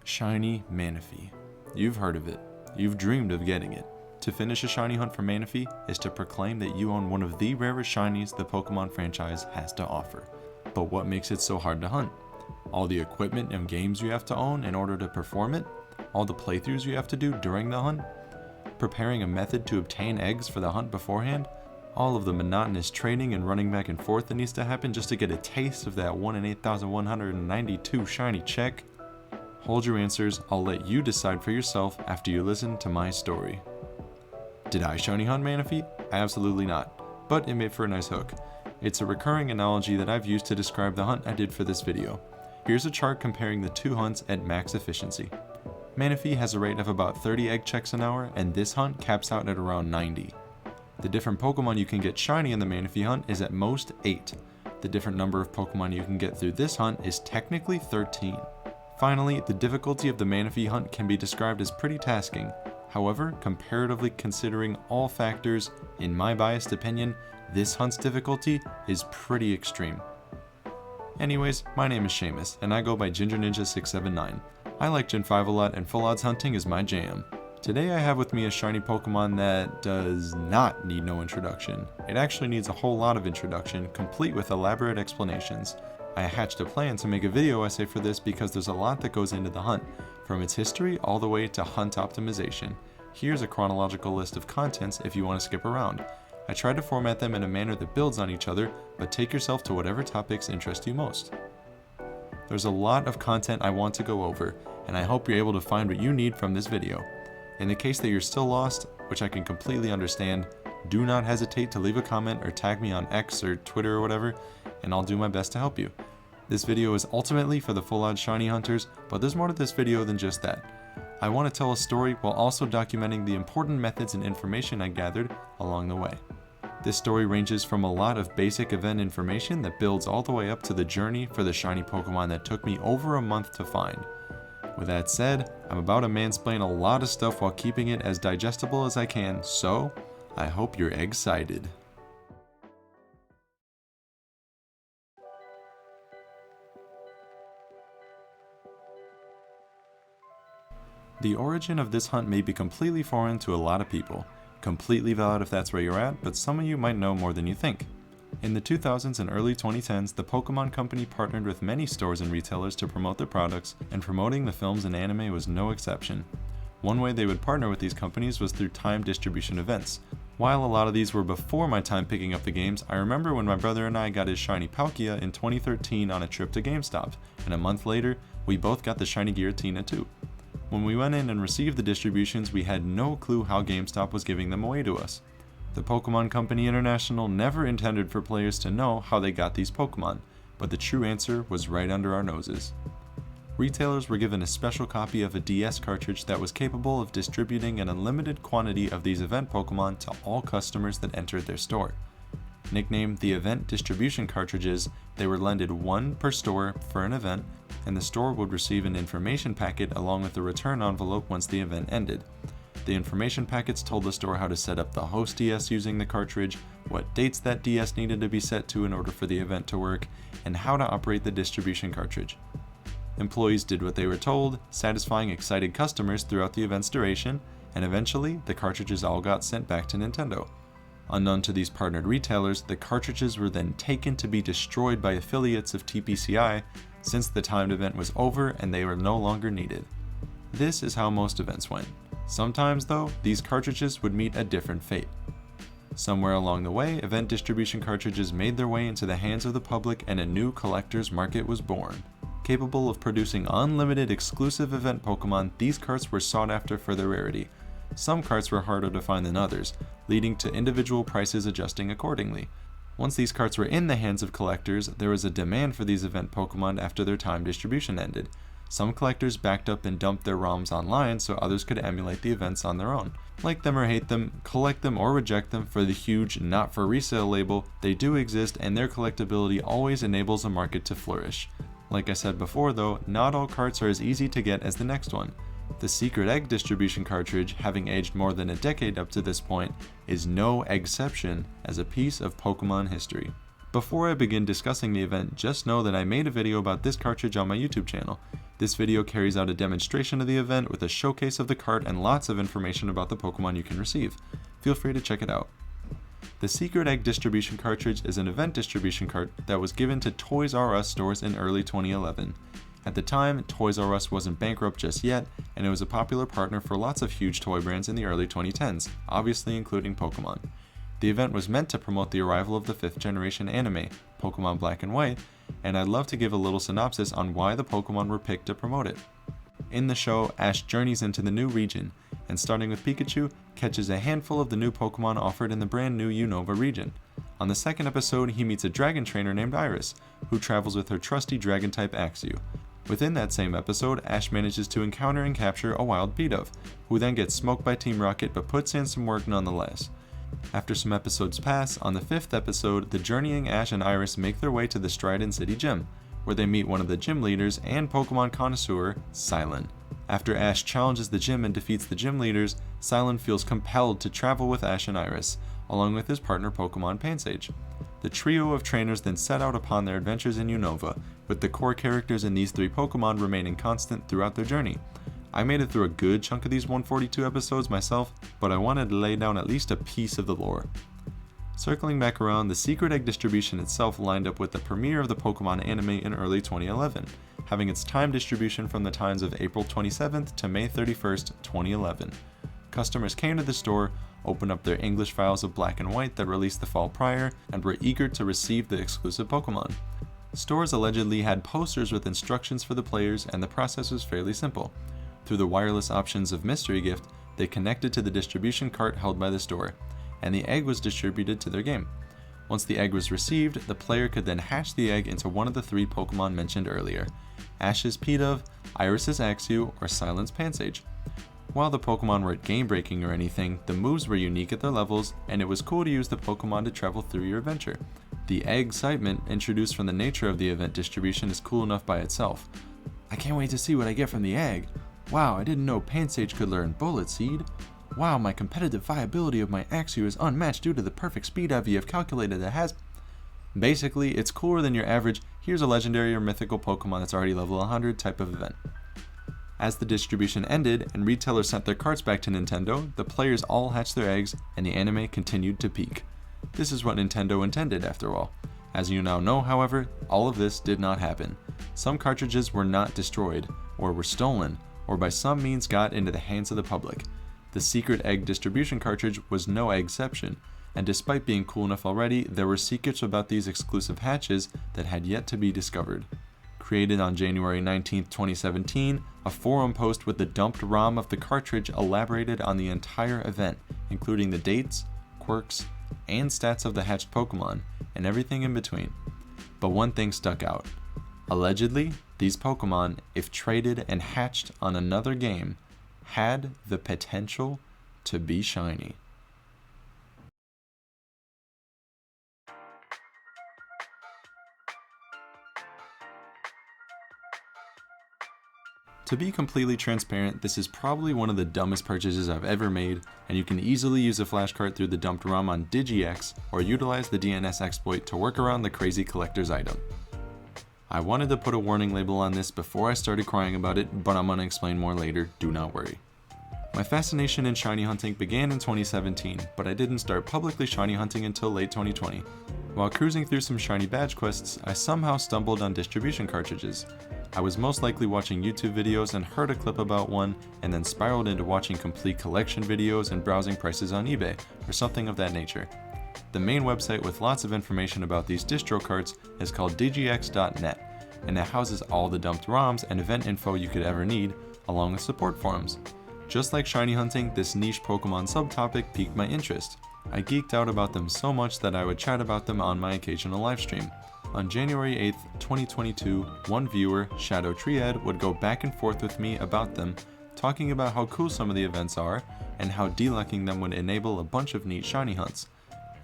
Shiny Manaphy. You've heard of it. You've dreamed of getting it. To finish a shiny hunt for Manaphy is to proclaim that you own one of the rarest shinies the Pokemon franchise has to offer. But what makes it so hard to hunt? All the equipment and games you have to own in order to perform it? All the playthroughs you have to do during the hunt? Preparing a method to obtain eggs for the hunt beforehand? All of the monotonous trading and running back and forth that needs to happen just to get a taste of that 1 in 8,192 shiny check? Hold your answers, I'll let you decide for yourself after you listen to my story. Did I shiny hunt Manaphy? Absolutely not, but it made for a nice hook. It's a recurring analogy that I've used to describe the hunt I did for this video. Here's a chart comparing the two hunts at max efficiency. Manaphy has a rate of about 30 egg checks an hour, and this hunt caps out at around 90. The different Pokemon you can get shiny in the Manaphy hunt is at most 8. The different number of Pokemon you can get through this hunt is technically 13. Finally, the difficulty of the Manaphy hunt can be described as pretty tasking. However, comparatively considering all factors, in my biased opinion, this hunt's difficulty is pretty extreme. Anyways, my name is Seamus, and I go by GingerNinja679. I like Gen 5 a lot, and full odds hunting is my jam. Today I have with me a shiny Pokemon that does not need no introduction. It actually needs a whole lot of introduction, complete with elaborate explanations. I hatched a plan to make a video essay for this because there's a lot that goes into the hunt, from its history all the way to hunt optimization. Here's a chronological list of contents if you want to skip around. I tried to format them in a manner that builds on each other, but take yourself to whatever topics interest you most. There's a lot of content I want to go over, and I hope you're able to find what you need from this video. In the case that you're still lost, which I can completely understand, do not hesitate to leave a comment or tag me on X or Twitter or whatever, and I'll do my best to help you. This video is ultimately for the full odds shiny hunters, but there's more to this video than just that. I want to tell a story while also documenting the important methods and information I gathered along the way. This story ranges from a lot of basic event information that builds all the way up to the journey for the shiny Pokemon that took me over a month to find. With that said, I'm about to mansplain a lot of stuff while keeping it as digestible as I can, so I hope you're excited. The origin of this hunt may be completely foreign to a lot of people. Completely valid if that's where you're at, but some of you might know more than you think. In the 2000s and early 2010s, the Pokemon Company partnered with many stores and retailers to promote their products, and promoting the films and anime was no exception. One way they would partner with these companies was through timed distribution events. While a lot of these were before my time picking up the games, I remember when my brother and I got his shiny Palkia in 2013 on a trip to GameStop, and a month later, we both got the shiny Giratina too. When we went in and received the distributions, we had no clue how GameStop was giving them away to us. The Pokemon Company International never intended for players to know how they got these Pokemon, but the true answer was right under our noses. Retailers were given a special copy of a DS cartridge that was capable of distributing an unlimited quantity of these event Pokemon to all customers that entered their store. Nicknamed the Event Distribution Cartridges, they were lended one per store for an event, and the store would receive an information packet along with a return envelope once the event ended. The information packets told the store how to set up the host DS using the cartridge, what dates that DS needed to be set to in order for the event to work, and how to operate the distribution cartridge. Employees did what they were told, satisfying excited customers throughout the event's duration, and eventually the cartridges all got sent back to Nintendo. Unknown to these partnered retailers, the cartridges were then taken to be destroyed by affiliates of TPCI since the timed event was over and they were no longer needed. This is how most events went. Sometimes, though, these cartridges would meet a different fate. Somewhere along the way, event distribution cartridges made their way into the hands of the public and a new collector's market was born. Capable of producing unlimited exclusive event Pokemon, these carts were sought after for their rarity. Some carts were harder to find than others, leading to individual prices adjusting accordingly. Once these carts were in the hands of collectors, there was a demand for these event Pokemon after their time distribution ended. Some collectors backed up and dumped their ROMs online so others could emulate the events on their own. Like them or hate them, collect them or reject them for the huge not for resale label, they do exist and their collectability always enables a market to flourish. Like I said before though, not all carts are as easy to get as the next one. The Secret Egg distribution cartridge, having aged more than a decade up to this point, is no exception as a piece of Pokemon history. Before I begin discussing the event, just know that I made a video about this cartridge on my YouTube channel. This video carries out a demonstration of the event with a showcase of the cart and lots of information about the Pokemon you can receive. Feel free to check it out. The Secret Egg Distribution Cartridge is an event distribution cart that was given to Toys R Us stores in early 2011. At the time, Toys R Us wasn't bankrupt just yet, and it was a popular partner for lots of huge toy brands in the early 2010s, obviously including Pokemon. The event was meant to promote the arrival of the 5th generation anime, Pokemon Black and White, and I'd love to give a little synopsis on why the Pokemon were picked to promote it. In the show, Ash journeys into the new region, and starting with Pikachu, catches a handful of the new Pokemon offered in the brand new Unova region. On the second episode, he meets a dragon trainer named Iris, who travels with her trusty dragon-type Axew. Within that same episode, Ash manages to encounter and capture a wild Pidove, who then gets smoked by Team Rocket but puts in some work nonetheless. After some episodes pass, on the 5th episode, the journeying Ash and Iris make their way to the Strident City Gym, where they meet one of the gym leaders and Pokemon connoisseur, Silent. After Ash challenges the gym and defeats the gym leaders, Silent feels compelled to travel with Ash and Iris, along with his partner Pokemon Pansage. The trio of trainers then set out upon their adventures in Unova, with the core characters in these 3 Pokemon remaining constant throughout their journey. I made it through a good chunk of these 142 episodes myself, but I wanted to lay down at least a piece of the lore. Circling back around, the Secret Egg distribution itself lined up with the premiere of the Pokemon anime in early 2011, having its time distribution from the times of April 27th to May 31st, 2011. Customers came to the store, opened up their English files of Black and White that released the fall prior, and were eager to receive the exclusive Pokemon. Stores allegedly had posters with instructions for the players, and the process was fairly simple. Through the wireless options of Mystery Gift, they connected to the distribution cart held by the store, and the egg was distributed to their game. Once the egg was received, the player could then hatch the egg into one of the 3 Pokemon mentioned earlier: Ash's Pidove, Iris's Axew, or Silent's Pansage. While the Pokemon weren't game-breaking or anything, the moves were unique at their levels, and it was cool to use the Pokemon to travel through your adventure. The Egg-citement, introduced from the nature of the event distribution, is cool enough by itself. I can't wait to see what I get from the egg. Wow, I didn't know Pansage could learn Bullet Seed. Wow, my competitive viability of my Axew is unmatched due to the perfect speed IV have calculated it has. Basically, it's cooler than your average, here's a legendary or mythical Pokemon that's already level 100 type of event. As the distribution ended and retailers sent their carts back to Nintendo, the players all hatched their eggs and the anime continued to peak. This is what Nintendo intended after all. As you now know, however, all of this did not happen. Some cartridges were not destroyed, or were stolen, or by some means got into the hands of the public. The Secret Egg Distribution Cartridge was no exception, and despite being cool enough already, there were secrets about these exclusive hatches that had yet to be discovered. Created on January 19, 2017, a forum post with the dumped ROM of the cartridge elaborated on the entire event, including the dates, quirks, and stats of the hatched Pokemon, and everything in between. But one thing stuck out. Allegedly, these Pokemon, if traded and hatched on another game, had the potential to be shiny. To be completely transparent, this is probably one of the dumbest purchases I've ever made, and you can easily use a flashcard through the dumped ROM on DigiX or utilize the DNS exploit to work around the crazy collector's item. I wanted to put a warning label on this before I started crying about it, but I'm going to explain more later, do not worry. My fascination in shiny hunting began in 2017, but I didn't start publicly shiny hunting until late 2020. While cruising through some shiny badge quests, I somehow stumbled on distribution cartridges. I was most likely watching YouTube videos and heard a clip about one, and then spiraled into watching complete collection videos and browsing prices on eBay, or something of that nature. The main website with lots of information about these distro carts is called digix.net, and it houses all the dumped ROMs and event info you could ever need, along with support forums. Just like shiny hunting, this niche Pokemon subtopic piqued my interest. I geeked out about them so much that I would chat about them on my occasional livestream. On January 8th, 2022, one viewer, Shadow Triad, would go back and forth with me about them, talking about how cool some of the events are, and how delucking them would enable a bunch of neat shiny hunts.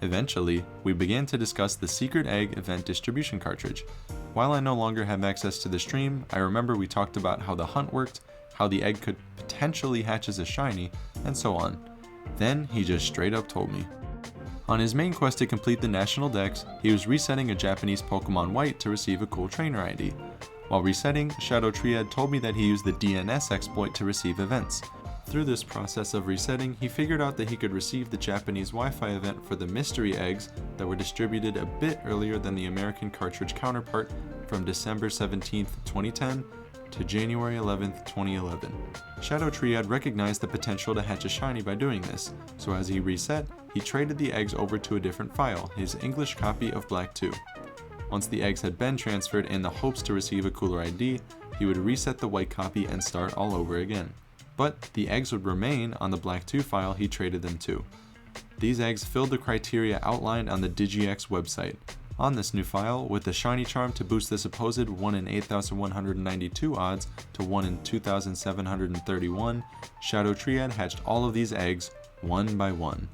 Eventually, we began to discuss the Secret Egg event distribution cartridge. While I no longer have access to the stream, I remember we talked about how the hunt worked, how the egg could potentially hatch as a shiny, and so on. Then he just straight up told me. On his main quest to complete the national dex, he was resetting a Japanese Pokemon White to receive a cool trainer ID. While resetting, Shadow Triad told me that he used the DNS exploit to receive events. Through this process of resetting, he figured out that he could receive the Japanese Wi-Fi event for the mystery eggs that were distributed a bit earlier than the American Cartridge counterpart from December 17th, 2010 to January 11th, 2011. Shadow Triad recognized the potential to hatch a shiny by doing this, so as he reset, he traded the eggs over to a different file, his English copy of Black 2. Once the eggs had been transferred in the hopes to receive a cooler ID, he would reset the white copy and start all over again. But the eggs would remain on the Black 2 file he traded them to. These eggs filled the criteria outlined on the DigiX website. On this new file, with the shiny charm to boost the supposed 1 in 8,192 odds to 1 in 2,731, Shadow Triad hatched all of these eggs one by one,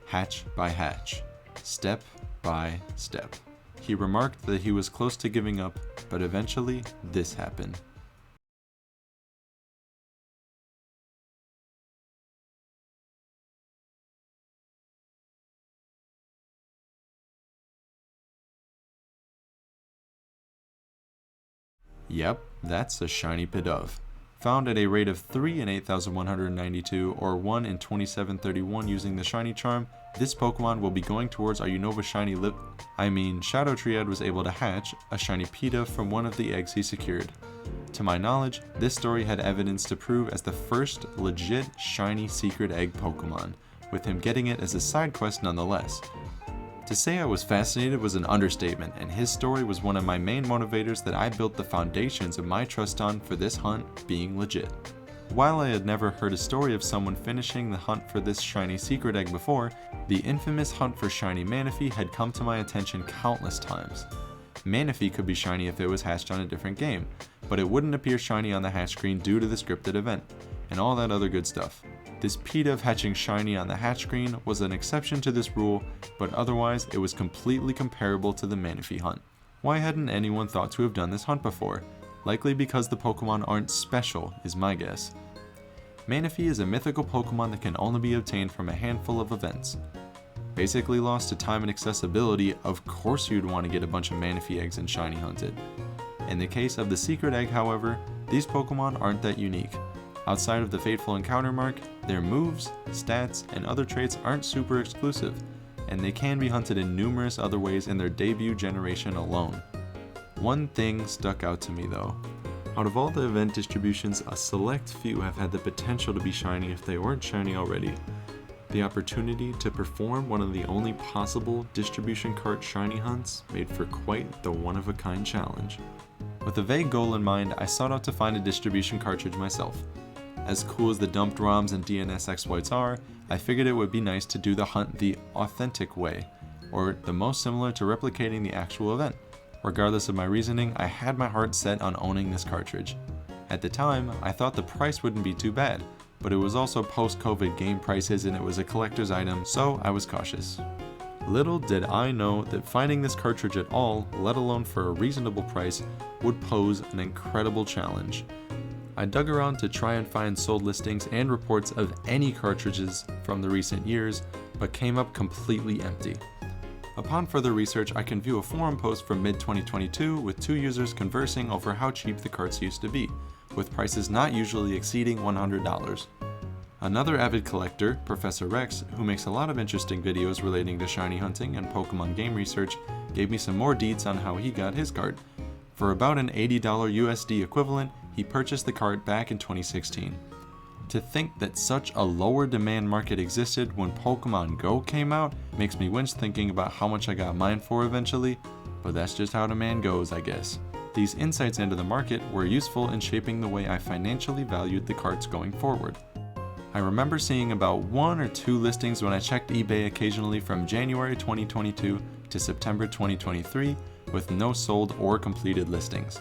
hatch by hatch, step by step. He remarked that he was close to giving up, but eventually this happened. Yep, that's a shiny Pidove. Found at a rate of 3 in 8,192 or 1 in 2,731 using the shiny charm, this Pokemon will be going towards our Unova shiny Shadow Triad was able to hatch a shiny Pidove from one of the eggs he secured. To my knowledge, this story had evidence to prove as the first legit shiny secret egg Pokemon, with him getting it as a side quest nonetheless. To say I was fascinated was an understatement, and his story was one of my main motivators that I built the foundations of my trust on for this hunt being legit. While I had never heard a story of someone finishing the hunt for this shiny secret egg before, the infamous hunt for shiny Manaphy had come to my attention countless times. Manaphy could be shiny if it was hatched on a different game, but it wouldn't appear shiny on the hatch screen due to the scripted event, and all that other good stuff. This Pidove hatching shiny on the hatch screen was an exception to this rule, but otherwise it was completely comparable to the Manaphy hunt. Why hadn't anyone thought to have done this hunt before? Likely because the Pokemon aren't special, is my guess. Manaphy is a mythical Pokemon that can only be obtained from a handful of events. Basically lost to time and accessibility, of course you'd want to get a bunch of Manaphy eggs and shiny hunted. In the case of the secret egg, however, these Pokemon aren't that unique. Outside of the Fateful Encounter mark, their moves, stats, and other traits aren't super exclusive, and they can be hunted in numerous other ways in their debut generation alone. One thing stuck out to me though. Out of all the event distributions, a select few have had the potential to be shiny if they weren't shiny already. The opportunity to perform one of the only possible distribution cart shiny hunts made for quite the one-of-a-kind challenge. With a vague goal in mind, I sought out to find a distribution cartridge myself. As cool as the dumped ROMs and DNS exploits are, I figured it would be nice to do the hunt the authentic way, or the most similar to replicating the actual event. Regardless of my reasoning, I had my heart set on owning this cartridge. At the time, I thought the price wouldn't be too bad, but it was also post-COVID game prices and it was a collector's item, so I was cautious. Little did I know that finding this cartridge at all, let alone for a reasonable price, would pose an incredible challenge. I dug around to try and find sold listings and reports of any cartridges from the recent years, but came up completely empty. Upon further research, I can view a forum post from mid-2022 with two users conversing over how cheap the carts used to be, with prices not usually exceeding $100. Another avid collector, Professor Rex, who makes a lot of interesting videos relating to shiny hunting and Pokemon game research, gave me some more deets on how he got his cart. For about an $80 USD equivalent, he purchased the cart back in 2016. To think that such a lower demand market existed when Pokemon Go came out makes me wince thinking about how much I got mine for eventually, but that's just how demand goes, I guess. These insights into the market were useful in shaping the way I financially valued the carts going forward. I remember seeing about 1 or 2 listings when I checked eBay occasionally from January 2022 to September 2023 with no sold or completed listings.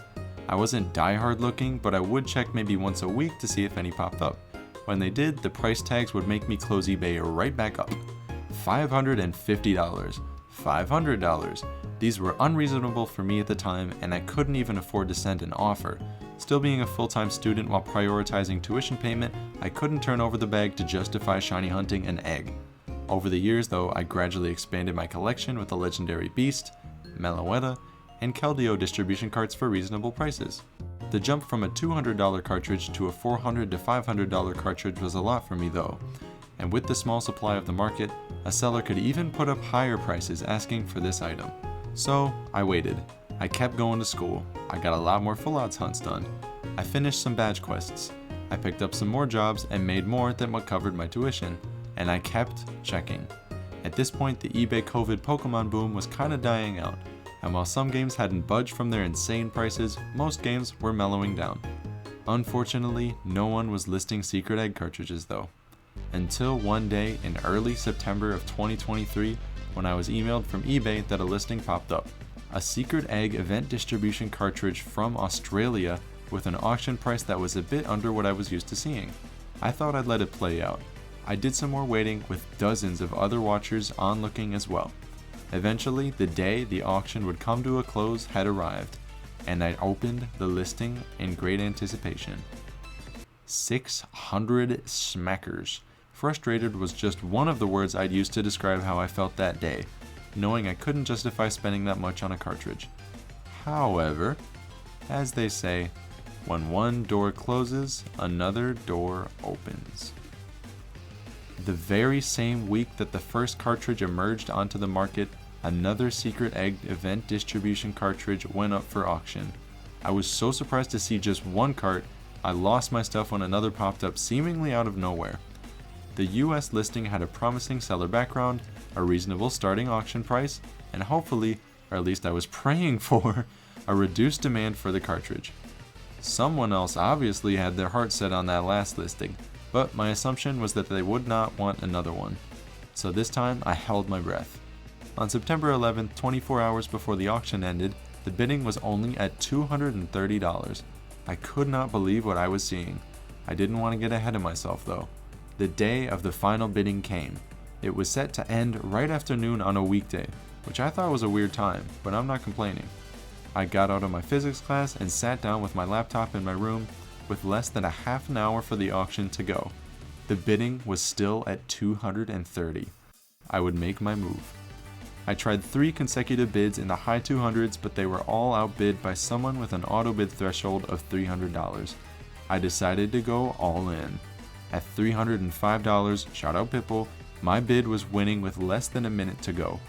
I wasn't diehard looking, but I would check maybe once a week to see if any popped up. When they did, the price tags would make me close eBay right back up. $550, $500. These were unreasonable for me at the time, and I couldn't even afford to send an offer. Still being a full-time student while prioritizing tuition payment, I couldn't turn over the bag to justify shiny hunting an egg. Over the years though, I gradually expanded my collection with the legendary Beast, Meloetta, and Keldeo distribution carts for reasonable prices. The jump from a $200 cartridge to a $400 to $500 cartridge was a lot for me though, and with the small supply of the market, a seller could even put up higher prices asking for this item. So I waited. I kept going to school. I got a lot more full odds hunts done. I finished some badge quests. I picked up some more jobs and made more than what covered my tuition, and I kept checking. At this point, the eBay COVID Pokemon boom was kinda dying out, and while some games hadn't budged from their insane prices, most games were mellowing down. Unfortunately, no one was listing secret egg cartridges though. Until one day in early September of 2023, when I was emailed from eBay that a listing popped up. A secret egg event distribution cartridge from Australia with an auction price that was a bit under what I was used to seeing. I thought I'd let it play out. I did some more waiting with dozens of other watchers on looking as well. Eventually, the day the auction would come to a close had arrived, and I opened the listing in great anticipation. 600 smackers. Frustrated was just one of the words I'd used to describe how I felt that day, knowing I couldn't justify spending that much on a cartridge. However, as they say, when one door closes, another door opens. The very same week that the first cartridge emerged onto the market, another secret egg event distribution cartridge went up for auction. I was so surprised to see just one cart, I lost my stuff when another popped up seemingly out of nowhere. The US listing had a promising seller background, a reasonable starting auction price, and hopefully, or at least I was praying for, a reduced demand for the cartridge. Someone else obviously had their heart set on that last listing, but my assumption was that they would not want another one. So this time I held my breath. On September 11th, 24 hours before the auction ended, the bidding was only at $230. I could not believe what I was seeing. I didn't want to get ahead of myself though. The day of the final bidding came. It was set to end right after noon on a weekday, which I thought was a weird time, but I'm not complaining. I got out of my physics class and sat down with my laptop in my room with less than a half an hour for the auction to go. The bidding was still at $230. I would make my move. I tried 3 consecutive bids in the high 200s, but they were all outbid by someone with an auto bid threshold of $300. I decided to go all in. At $305, shout out Pipple, my bid was winning with less than a minute to go.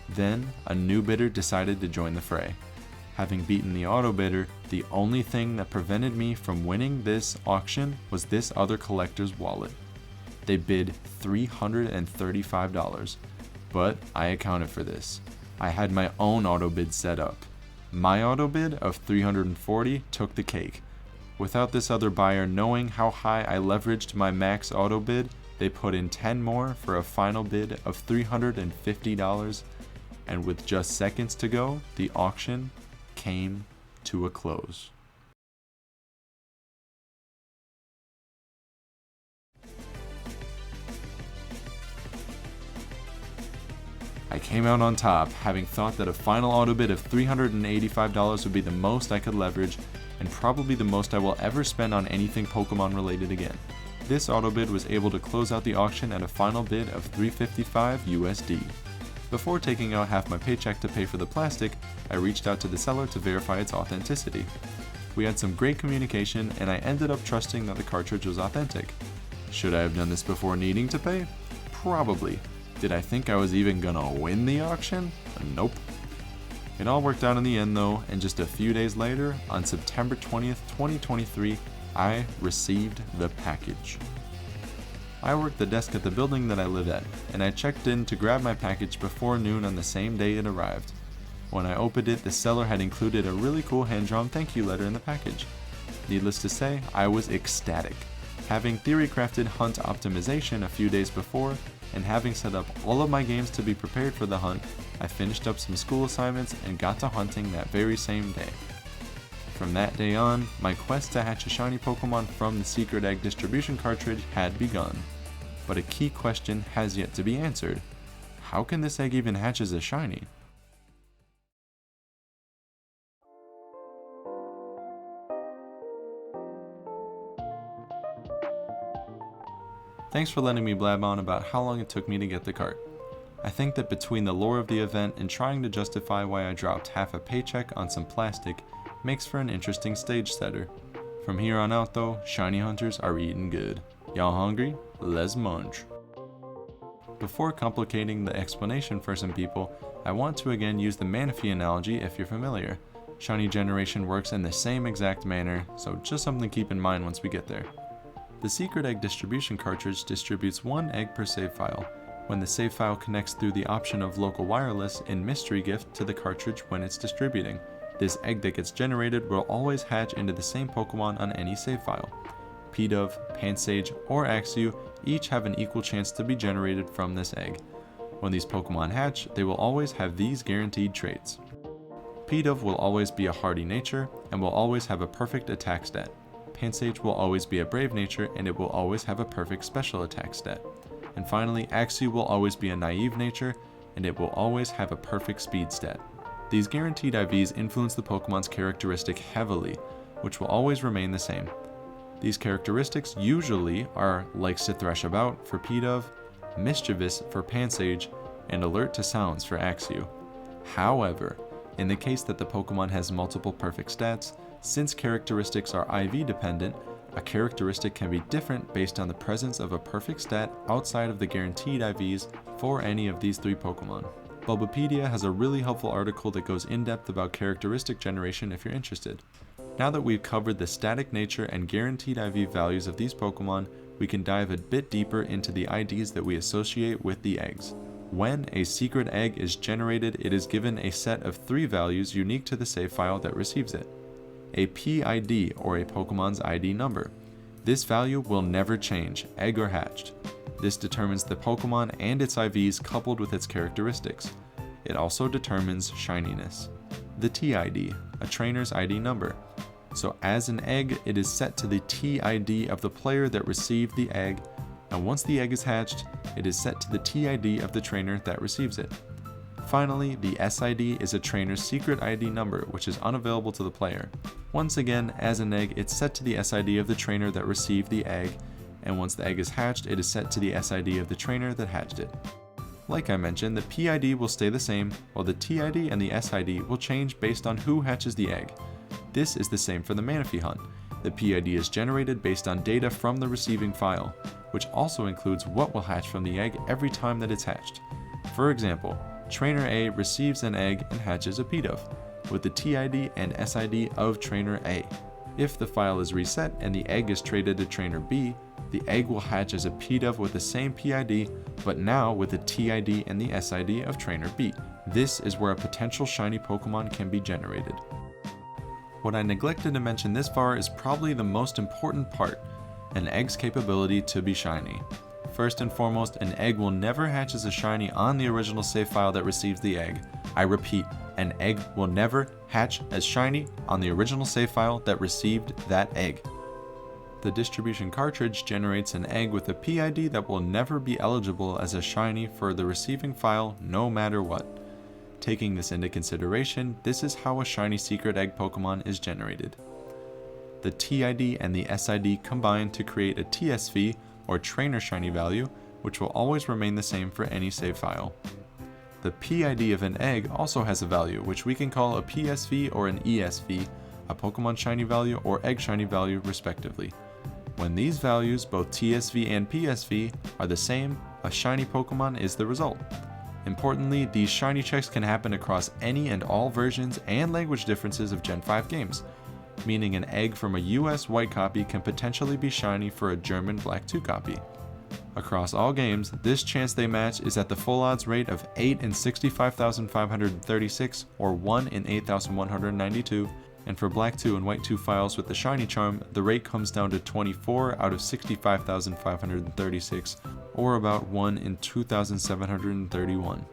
Then, a new bidder decided to join the fray. Having beaten the auto bidder, the only thing that prevented me from winning this auction was this other collector's wallet. They bid $335, but I accounted for this. I had my own auto bid set up. My auto bid of $340 took the cake. Without this other buyer knowing how high I leveraged my max auto bid, they put in 10 more for a final bid of $350, and with just seconds to go, the auction came to a close. I came out on top, having thought that a final auto bid of $385 would be the most I could leverage, and probably the most I will ever spend on anything Pokemon related again. This auto bid was able to close out the auction at a final bid of $355 USD. Before taking out half my paycheck to pay for the plastic, I reached out to the seller to verify its authenticity. We had some great communication, and I ended up trusting that the cartridge was authentic. Should I have done this before needing to pay? Probably. Did I think I was even gonna win the auction? Nope. It all worked out in the end though, and just a few days later, on September 20th, 2023, I received the package. I worked the desk at the building that I live at, and I checked in to grab my package before noon on the same day it arrived. When I opened it, the seller had included a really cool hand-drawn thank you letter in the package. Needless to say, I was ecstatic. Having theory-crafted hunt optimization a few days before, and having set up all of my games to be prepared for the hunt, I finished up some school assignments and got to hunting that very same day. From that day on, my quest to hatch a shiny Pokemon from the secret egg distribution cartridge had begun. But a key question has yet to be answered. How can this egg even hatch as a shiny? Thanks for letting me blab on about how long it took me to get the cart. I think that between the lore of the event and trying to justify why I dropped half a paycheck on some plastic makes for an interesting stage setter. From here on out though, shiny hunters are eating good. Y'all hungry? Let's munch. Before complicating the explanation for some people, I want to again use the Manaphy analogy if you're familiar. Shiny generation works in the same exact manner, so just something to keep in mind once we get there. The secret egg distribution cartridge distributes one egg per save file, when the save file connects through the option of local wireless in Mystery Gift to the cartridge when it's distributing. This egg that gets generated will always hatch into the same Pokemon on any save file. Pidove, Pansage, or Axew each have an equal chance to be generated from this egg. When these Pokemon hatch, they will always have these guaranteed traits. Pidove will always be a hardy nature and will always have a perfect attack stat. Pansage will always be a brave nature and it will always have a perfect special attack stat. And finally, Axew will always be a naive nature and it will always have a perfect speed stat. These guaranteed IVs influence the Pokemon's characteristic heavily, which will always remain the same. These characteristics usually are likes to thresh about for Pidove, mischievous for Pansage, and alert to sounds for Axew. However, in the case that the Pokemon has multiple perfect stats, since characteristics are IV dependent, a characteristic can be different based on the presence of a perfect stat outside of the guaranteed IVs for any of these three Pokemon. Bulbapedia has a really helpful article that goes in depth about characteristic generation if you're interested. Now that we've covered the static nature and guaranteed IV values of these Pokemon, we can dive a bit deeper into the IDs that we associate with the eggs. When a secret egg is generated, it is given a set of 3 values unique to the save file that receives it. A PID, or a Pokemon's ID number. This value will never change, egg or hatched. This determines the Pokemon and its IVs coupled with its characteristics. It also determines shininess. The TID, a trainer's ID number. So as an egg, it is set to the TID of the player that received the egg, and once the egg is hatched, it is set to the TID of the trainer that receives it. Finally, the SID is a trainer's secret ID number, which is unavailable to the player. Once again, as an egg, it's set to the SID of the trainer that received the egg, and once the egg is hatched, it is set to the SID of the trainer that hatched it. Like I mentioned, the PID will stay the same, while the TID and the SID will change based on who hatches the egg. This is the same for the Manaphy hunt. The PID is generated based on data from the receiving file, which also includes what will hatch from the egg every time that it's hatched. For example, Trainer A receives an egg and hatches a Pidove, with the TID and SID of Trainer A. If the file is reset and the egg is traded to Trainer B, the egg will hatch as a Pidove with the same PID, but now with the TID and the SID of Trainer B. This is where a potential shiny Pokemon can be generated. What I neglected to mention this far is probably the most important part, an egg's capability to be shiny. First and foremost, an egg will never hatch as a shiny on the original save file that receives the egg. I repeat, an egg will never hatch as shiny on the original save file that received that egg. The distribution cartridge generates an egg with a PID that will never be eligible as a shiny for the receiving file no matter what. Taking this into consideration, this is how a shiny secret egg Pokemon is generated. The TID and the SID combine to create a TSV, or trainer shiny value, which will always remain the same for any save file. The PID of an egg also has a value, which we can call a PSV or an ESV, a Pokemon shiny value or egg shiny value respectively. When these values, both TSV and PSV, are the same, a shiny Pokemon is the result. Importantly, these shiny checks can happen across any and all versions and language differences of Gen 5 games, meaning an egg from a US white copy can potentially be shiny for a German Black 2 copy. Across all games, this chance they match is at the full odds rate of 8 in 65,536 or 1 in 8,192, and for Black 2 and White 2 files with the shiny charm, the rate comes down to 24 out of 65,536 or about 1 in 2,731.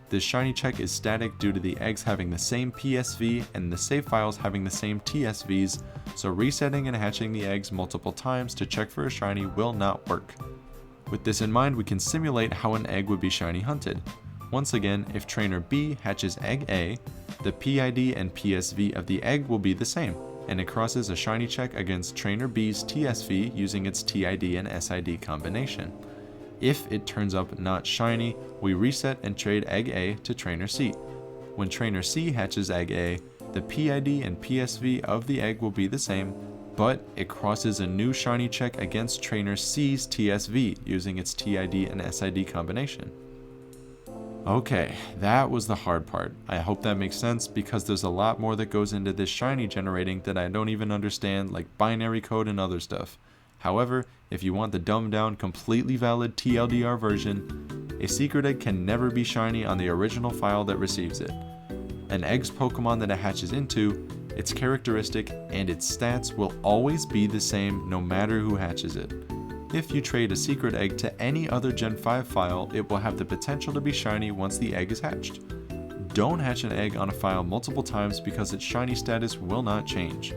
This shiny check is static due to the eggs having the same PSV and the save files having the same TSVs, so resetting and hatching the eggs multiple times to check for a shiny will not work. With this in mind, we can simulate how an egg would be shiny hunted. Once again, if Trainer B hatches Egg A, the PID and PSV of the egg will be the same, and it crosses a shiny check against Trainer B's TSV using its TID and SID combination. If it turns up not shiny, we reset and trade Egg A to Trainer C. When Trainer C hatches Egg A, the PID and PSV of the egg will be the same, but it crosses a new shiny check against Trainer C's TSV using its TID and SID combination. Okay, that was the hard part. I hope that makes sense because there's a lot more that goes into this shiny generating that I don't even understand, like binary code and other stuff. However, if you want the dumbed down, completely valid TLDR version, a secret egg can never be shiny on the original file that receives it. An egg's Pokemon that it hatches into, its characteristic, and its stats will always be the same no matter who hatches it. If you trade a secret egg to any other Gen 5 file, it will have the potential to be shiny once the egg is hatched. Don't hatch an egg on a file multiple times because its shiny status will not change.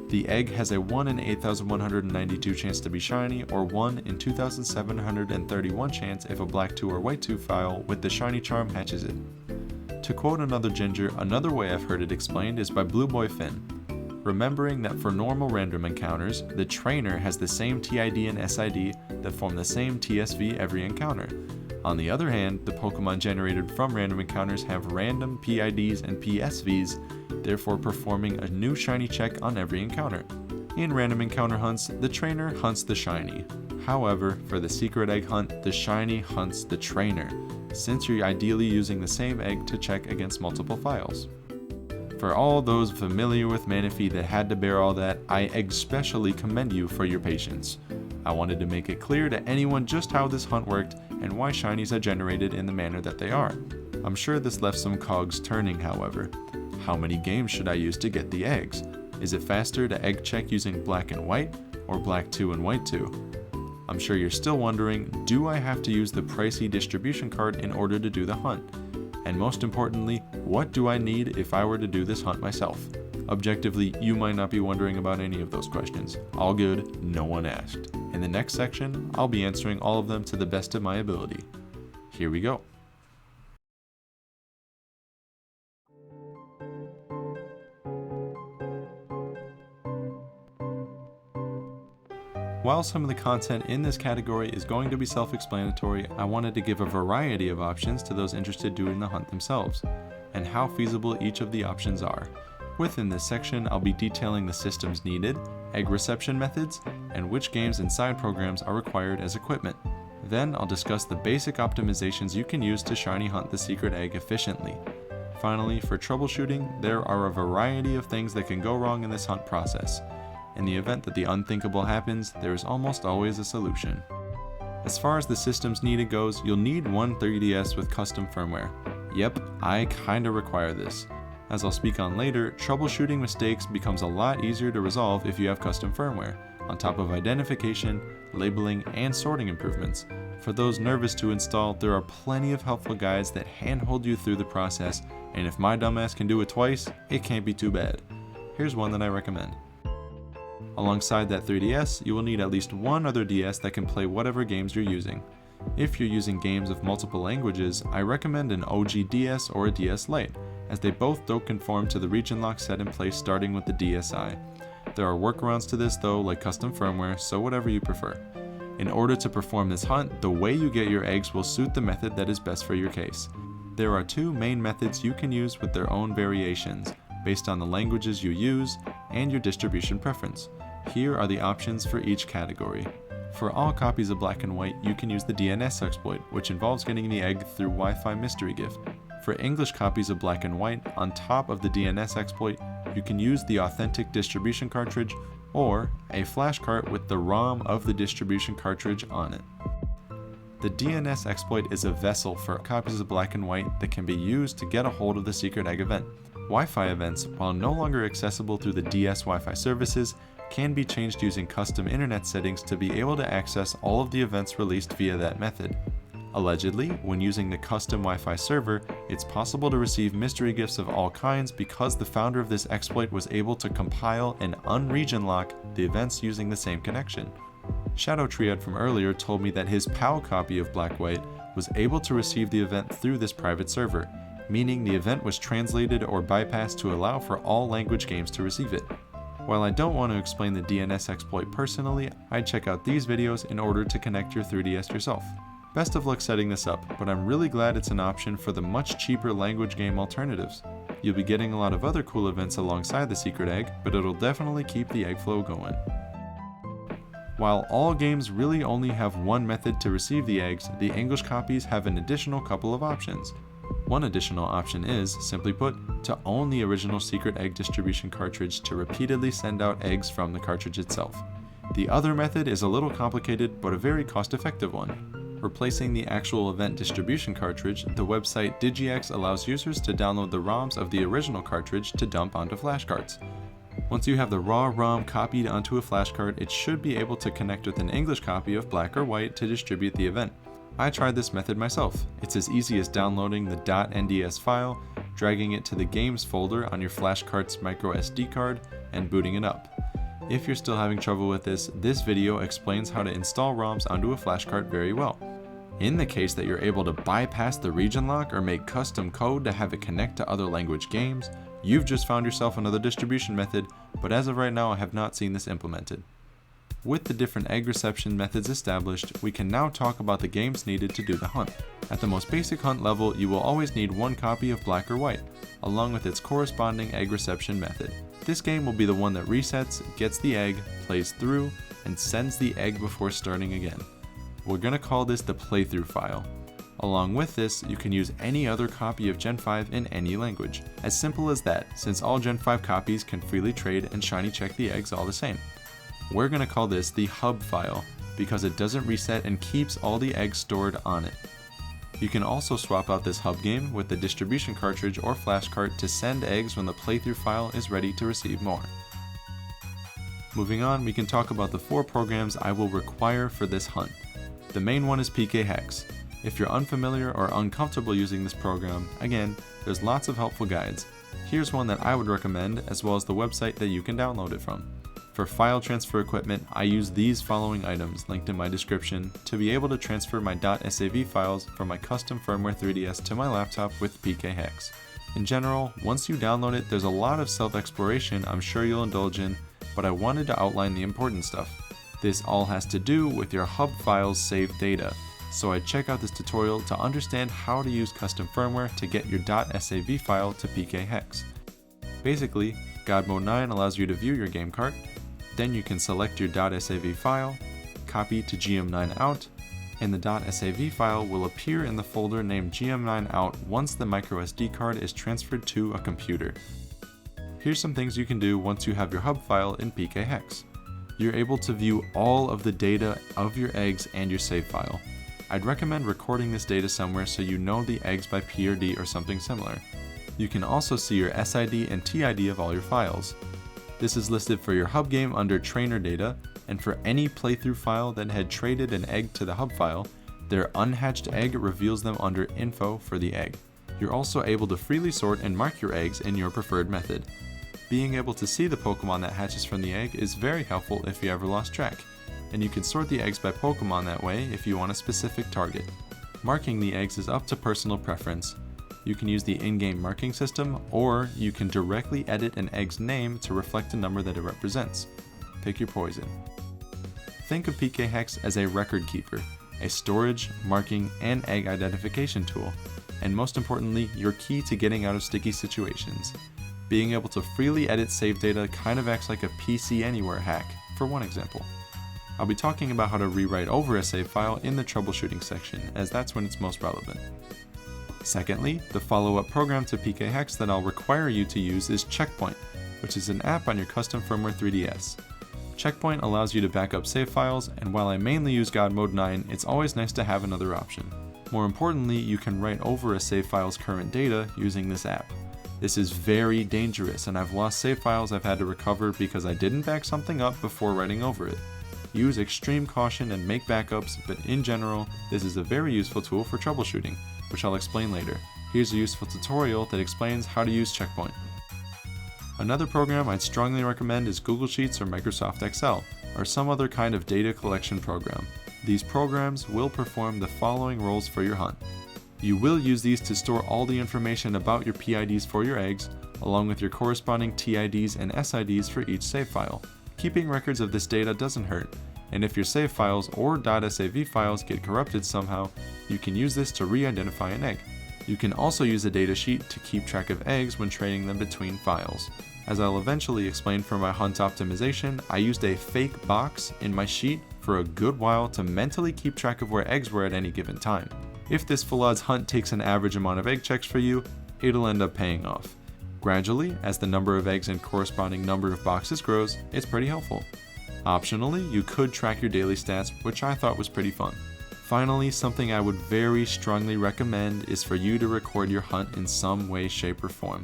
The egg has a 1 in 8,192 chance to be shiny, or 1 in 2,731 chance if a black 2 or white 2 file with the shiny charm hatches it. To quote another Ginger, another way I've heard it explained is by Blue Boy Finn. Remembering that for normal random encounters, the trainer has the same TID and SID that form the same TSV every encounter. On the other hand, the Pokemon generated from random encounters have random PIDs and PSVs, therefore performing a new shiny check on every encounter. In random encounter hunts, the trainer hunts the shiny. However, for the secret egg hunt, the shiny hunts the trainer, since you're ideally using the same egg to check against multiple files. For all those familiar with Manaphy that had to bear all that, I especially commend you for your patience. I wanted to make it clear to anyone just how this hunt worked and why shinies are generated in the manner that they are. I'm sure this left some cogs turning, however. How many games should I use to get the eggs? Is it faster to egg check using black and white, or black 2 and white 2? I'm sure you're still wondering, do I have to use the pricey distribution card in order to do the hunt? And most importantly, what do I need if I were to do this hunt myself? Objectively, you might not be wondering about any of those questions. All good, no one asked. In the next section, I'll be answering all of them to the best of my ability. Here we go. While some of the content in this category is going to be self-explanatory, I wanted to give a variety of options to those interested doing the hunt themselves, and how feasible each of the options are. Within this section, I'll be detailing the systems needed, egg reception methods, and which games and side programs are required as equipment. Then I'll discuss the basic optimizations you can use to shiny hunt the secret egg efficiently. Finally, for troubleshooting, there are a variety of things that can go wrong in this hunt process. In the event that the unthinkable happens, there is almost always a solution. As far as the systems needed goes, you'll need one 3DS with custom firmware. Yep, I kinda require this. As I'll speak on later, troubleshooting mistakes becomes a lot easier to resolve if you have custom firmware, on top of identification, labeling, and sorting improvements. For those nervous to install, there are plenty of helpful guides that handhold you through the process, and if my dumbass can do it twice, it can't be too bad. Here's one that I recommend. Alongside that 3DS, you will need at least one other DS that can play whatever games you're using. If you're using games of multiple languages, I recommend an OG DS or a DS Lite, as they both don't conform to the region lock set in place starting with the DSi. There are workarounds to this though, like custom firmware, so whatever you prefer. In order to perform this hunt, the way you get your eggs will suit the method that is best for your case. There are two main methods you can use with their own variations, based on the languages you use and your distribution preference. Here are the options for each category. For all copies of Black and White, you can use the DNS exploit, which involves getting the egg through Wi-Fi mystery gift. For English copies of Black and White, on top of the DNS exploit, you can use the authentic distribution cartridge or a flash cart with the ROM of the distribution cartridge on it. The DNS exploit is a vessel for copies of Black and White that can be used to get a hold of the secret egg event. Wi-Fi events, while no longer accessible through the DS Wi-Fi services, can be changed using custom internet settings to be able to access all of the events released via that method. Allegedly, when using the custom Wi-Fi server, it's possible to receive mystery gifts of all kinds because the founder of this exploit was able to compile and unregion lock the events using the same connection. Shadow Triad from earlier told me that his PAL copy of Black-White was able to receive the event through this private server, meaning the event was translated or bypassed to allow for all language games to receive it. While I don't want to explain the DNS exploit personally, I'd check out these videos in order to connect your 3DS yourself. Best of luck setting this up, but I'm really glad it's an option for the much cheaper language game alternatives. You'll be getting a lot of other cool events alongside the secret egg, but it'll definitely keep the egg flow going. While all games really only have one method to receive the eggs, the English copies have an additional couple of options. One additional option is, simply put, to own the original secret egg distribution cartridge to repeatedly send out eggs from the cartridge itself. The other method is a little complicated, but a very cost-effective one. Replacing the actual event distribution cartridge, the website DigiX allows users to download the ROMs of the original cartridge to dump onto flashcards. Once you have the raw ROM copied onto a flashcard, it should be able to connect with an English copy of Black or White to distribute the event. I tried this method myself. It's as easy as downloading the .nds file, dragging it to the games folder on your flashcard's micro SD card, and booting it up. If you're still having trouble with this video explains how to install ROMs onto a flashcard very well. In the case that you're able to bypass the region lock or make custom code to have it connect to other language games, you've just found yourself another distribution method, but as of right now I have not seen this implemented. With the different egg reception methods established, we can now talk about the games needed to do the hunt. At the most basic hunt level, you will always need one copy of Black or White, along with its corresponding egg reception method. This game will be the one that resets, gets the egg, plays through, and sends the egg before starting again. We're going to call this the playthrough file. Along with this, you can use any other copy of Gen 5 in any language. As simple as that, since all Gen 5 copies can freely trade and shiny check the eggs all the same. We're going to call this the hub file, because it doesn't reset and keeps all the eggs stored on it. You can also swap out this hub game with the distribution cartridge or flashcard to send eggs when the playthrough file is ready to receive more. Moving on, we can talk about the 4 programs I will require for this hunt. The main one is PKHex. If you're unfamiliar or uncomfortable using this program, again, there's lots of helpful guides. Here's one that I would recommend, as well as the website that you can download it from. For file transfer equipment, I use these following items linked in my description to be able to transfer my .sav files from my custom firmware 3DS to my laptop with PKHex. In general, once you download it, there's a lot of self-exploration I'm sure you'll indulge in, but I wanted to outline the important stuff. This all has to do with your hub file's saved data, so I'd check out this tutorial to understand how to use custom firmware to get your .sav file to PKHex. Basically, God Mode 9 allows you to view your game cart, then you can select your .sav file, copy to gm9out, and the .sav file will appear in the folder named gm9out once the microSD card is transferred to a computer. Here's some things you can do once you have your hub file in PKHex. You're able to view all of the data of your eggs and your save file. I'd recommend recording this data somewhere so you know the eggs by PRD or something similar. You can also see your SID and TID of all your files. This is listed for your hub game under trainer data, and for any playthrough file that had traded an egg to the hub file, their unhatched egg reveals them under info for the egg. You're also able to freely sort and mark your eggs in your preferred method. Being able to see the Pokemon that hatches from the egg is very helpful if you ever lost track, and you can sort the eggs by Pokemon that way if you want a specific target. Marking the eggs is up to personal preference. You can use the in-game marking system, or you can directly edit an egg's name to reflect the number that it represents. Pick your poison. Think of PKHex as a record keeper, a storage, marking, and egg identification tool, and most importantly, your key to getting out of sticky situations. Being able to freely edit save data kind of acts like a PC Anywhere hack, for one example. I'll be talking about how to rewrite over a save file in the troubleshooting section, as that's when it's most relevant. Secondly, the follow-up program to PKHex that I'll require you to use is Checkpoint, which is an app on your custom firmware 3DS. Checkpoint allows you to back up save files, and while I mainly use God Mode 9, it's always nice to have another option. More importantly, you can write over a save file's current data using this app. This is very dangerous, and I've lost save files I've had to recover because I didn't back something up before writing over it. Use extreme caution and make backups, but in general, this is a very useful tool for troubleshooting, which I'll explain later. Here's a useful tutorial that explains how to use Checkpoint. Another program I'd strongly recommend is Google Sheets or Microsoft Excel, or some other kind of data collection program. These programs will perform the following roles for your hunt. You will use these to store all the information about your PIDs for your eggs, along with your corresponding TIDs and SIDs for each save file. Keeping records of this data doesn't hurt. and if your save files or .sav files get corrupted somehow, you can use this to re-identify an egg. You can also use a datasheet to keep track of eggs when trading them between files. As I'll eventually explain for my hunt optimization, I used a fake box in my sheet for a good while to mentally keep track of where eggs were at any given time. If this full odds hunt takes an average amount of egg checks for you, it'll end up paying off. Gradually, as the number of eggs and corresponding number of boxes grows, it's pretty helpful. Optionally, you could track your daily stats, which I thought was pretty fun. Finally, something I would very strongly recommend is for you to record your hunt in some way, shape, or form.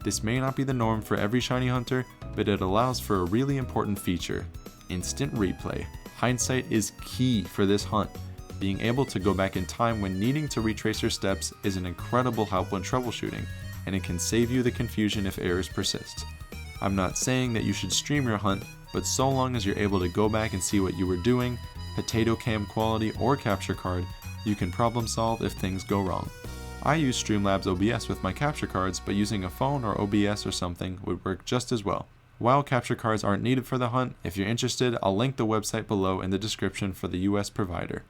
This may not be the norm for every shiny hunter, but it allows for a really important feature: instant replay. Hindsight is key for this hunt. Being able to go back in time when needing to retrace your steps is an incredible help when troubleshooting, and it can save you the confusion if errors persist. I'm not saying that you should stream your hunt, but so long as you're able to go back and see what you were doing, potato cam quality or capture card, you can problem solve if things go wrong. I use Streamlabs OBS with my capture cards, but using a phone or OBS or something would work just as well. While capture cards aren't needed for the hunt, if you're interested, I'll link the website below in the description for the US provider.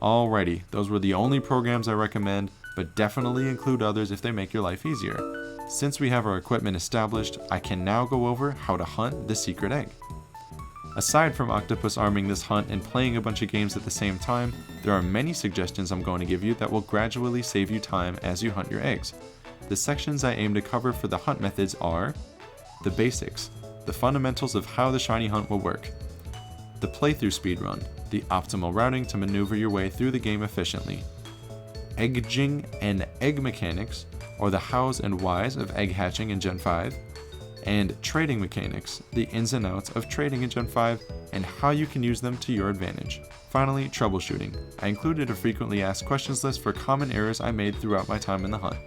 Alrighty, those were the only programs I recommend, but definitely include others if they make your life easier. Since we have our equipment established, I can now go over how to hunt the secret egg. Aside from octopus arming this hunt and playing a bunch of games at the same time, there are many suggestions I'm going to give you that will gradually save you time as you hunt your eggs. The sections I aim to cover for the hunt methods are the basics, the fundamentals of how the shiny hunt will work, the playthrough speedrun, the optimal routing to maneuver your way through the game efficiently, egging and egg mechanics, or the hows and whys of egg hatching in Gen 5, and trading mechanics, the ins and outs of trading in Gen 5 and how you can use them to your advantage. Finally, troubleshooting. I included a frequently asked questions list for common errors I made throughout my time in the hunt.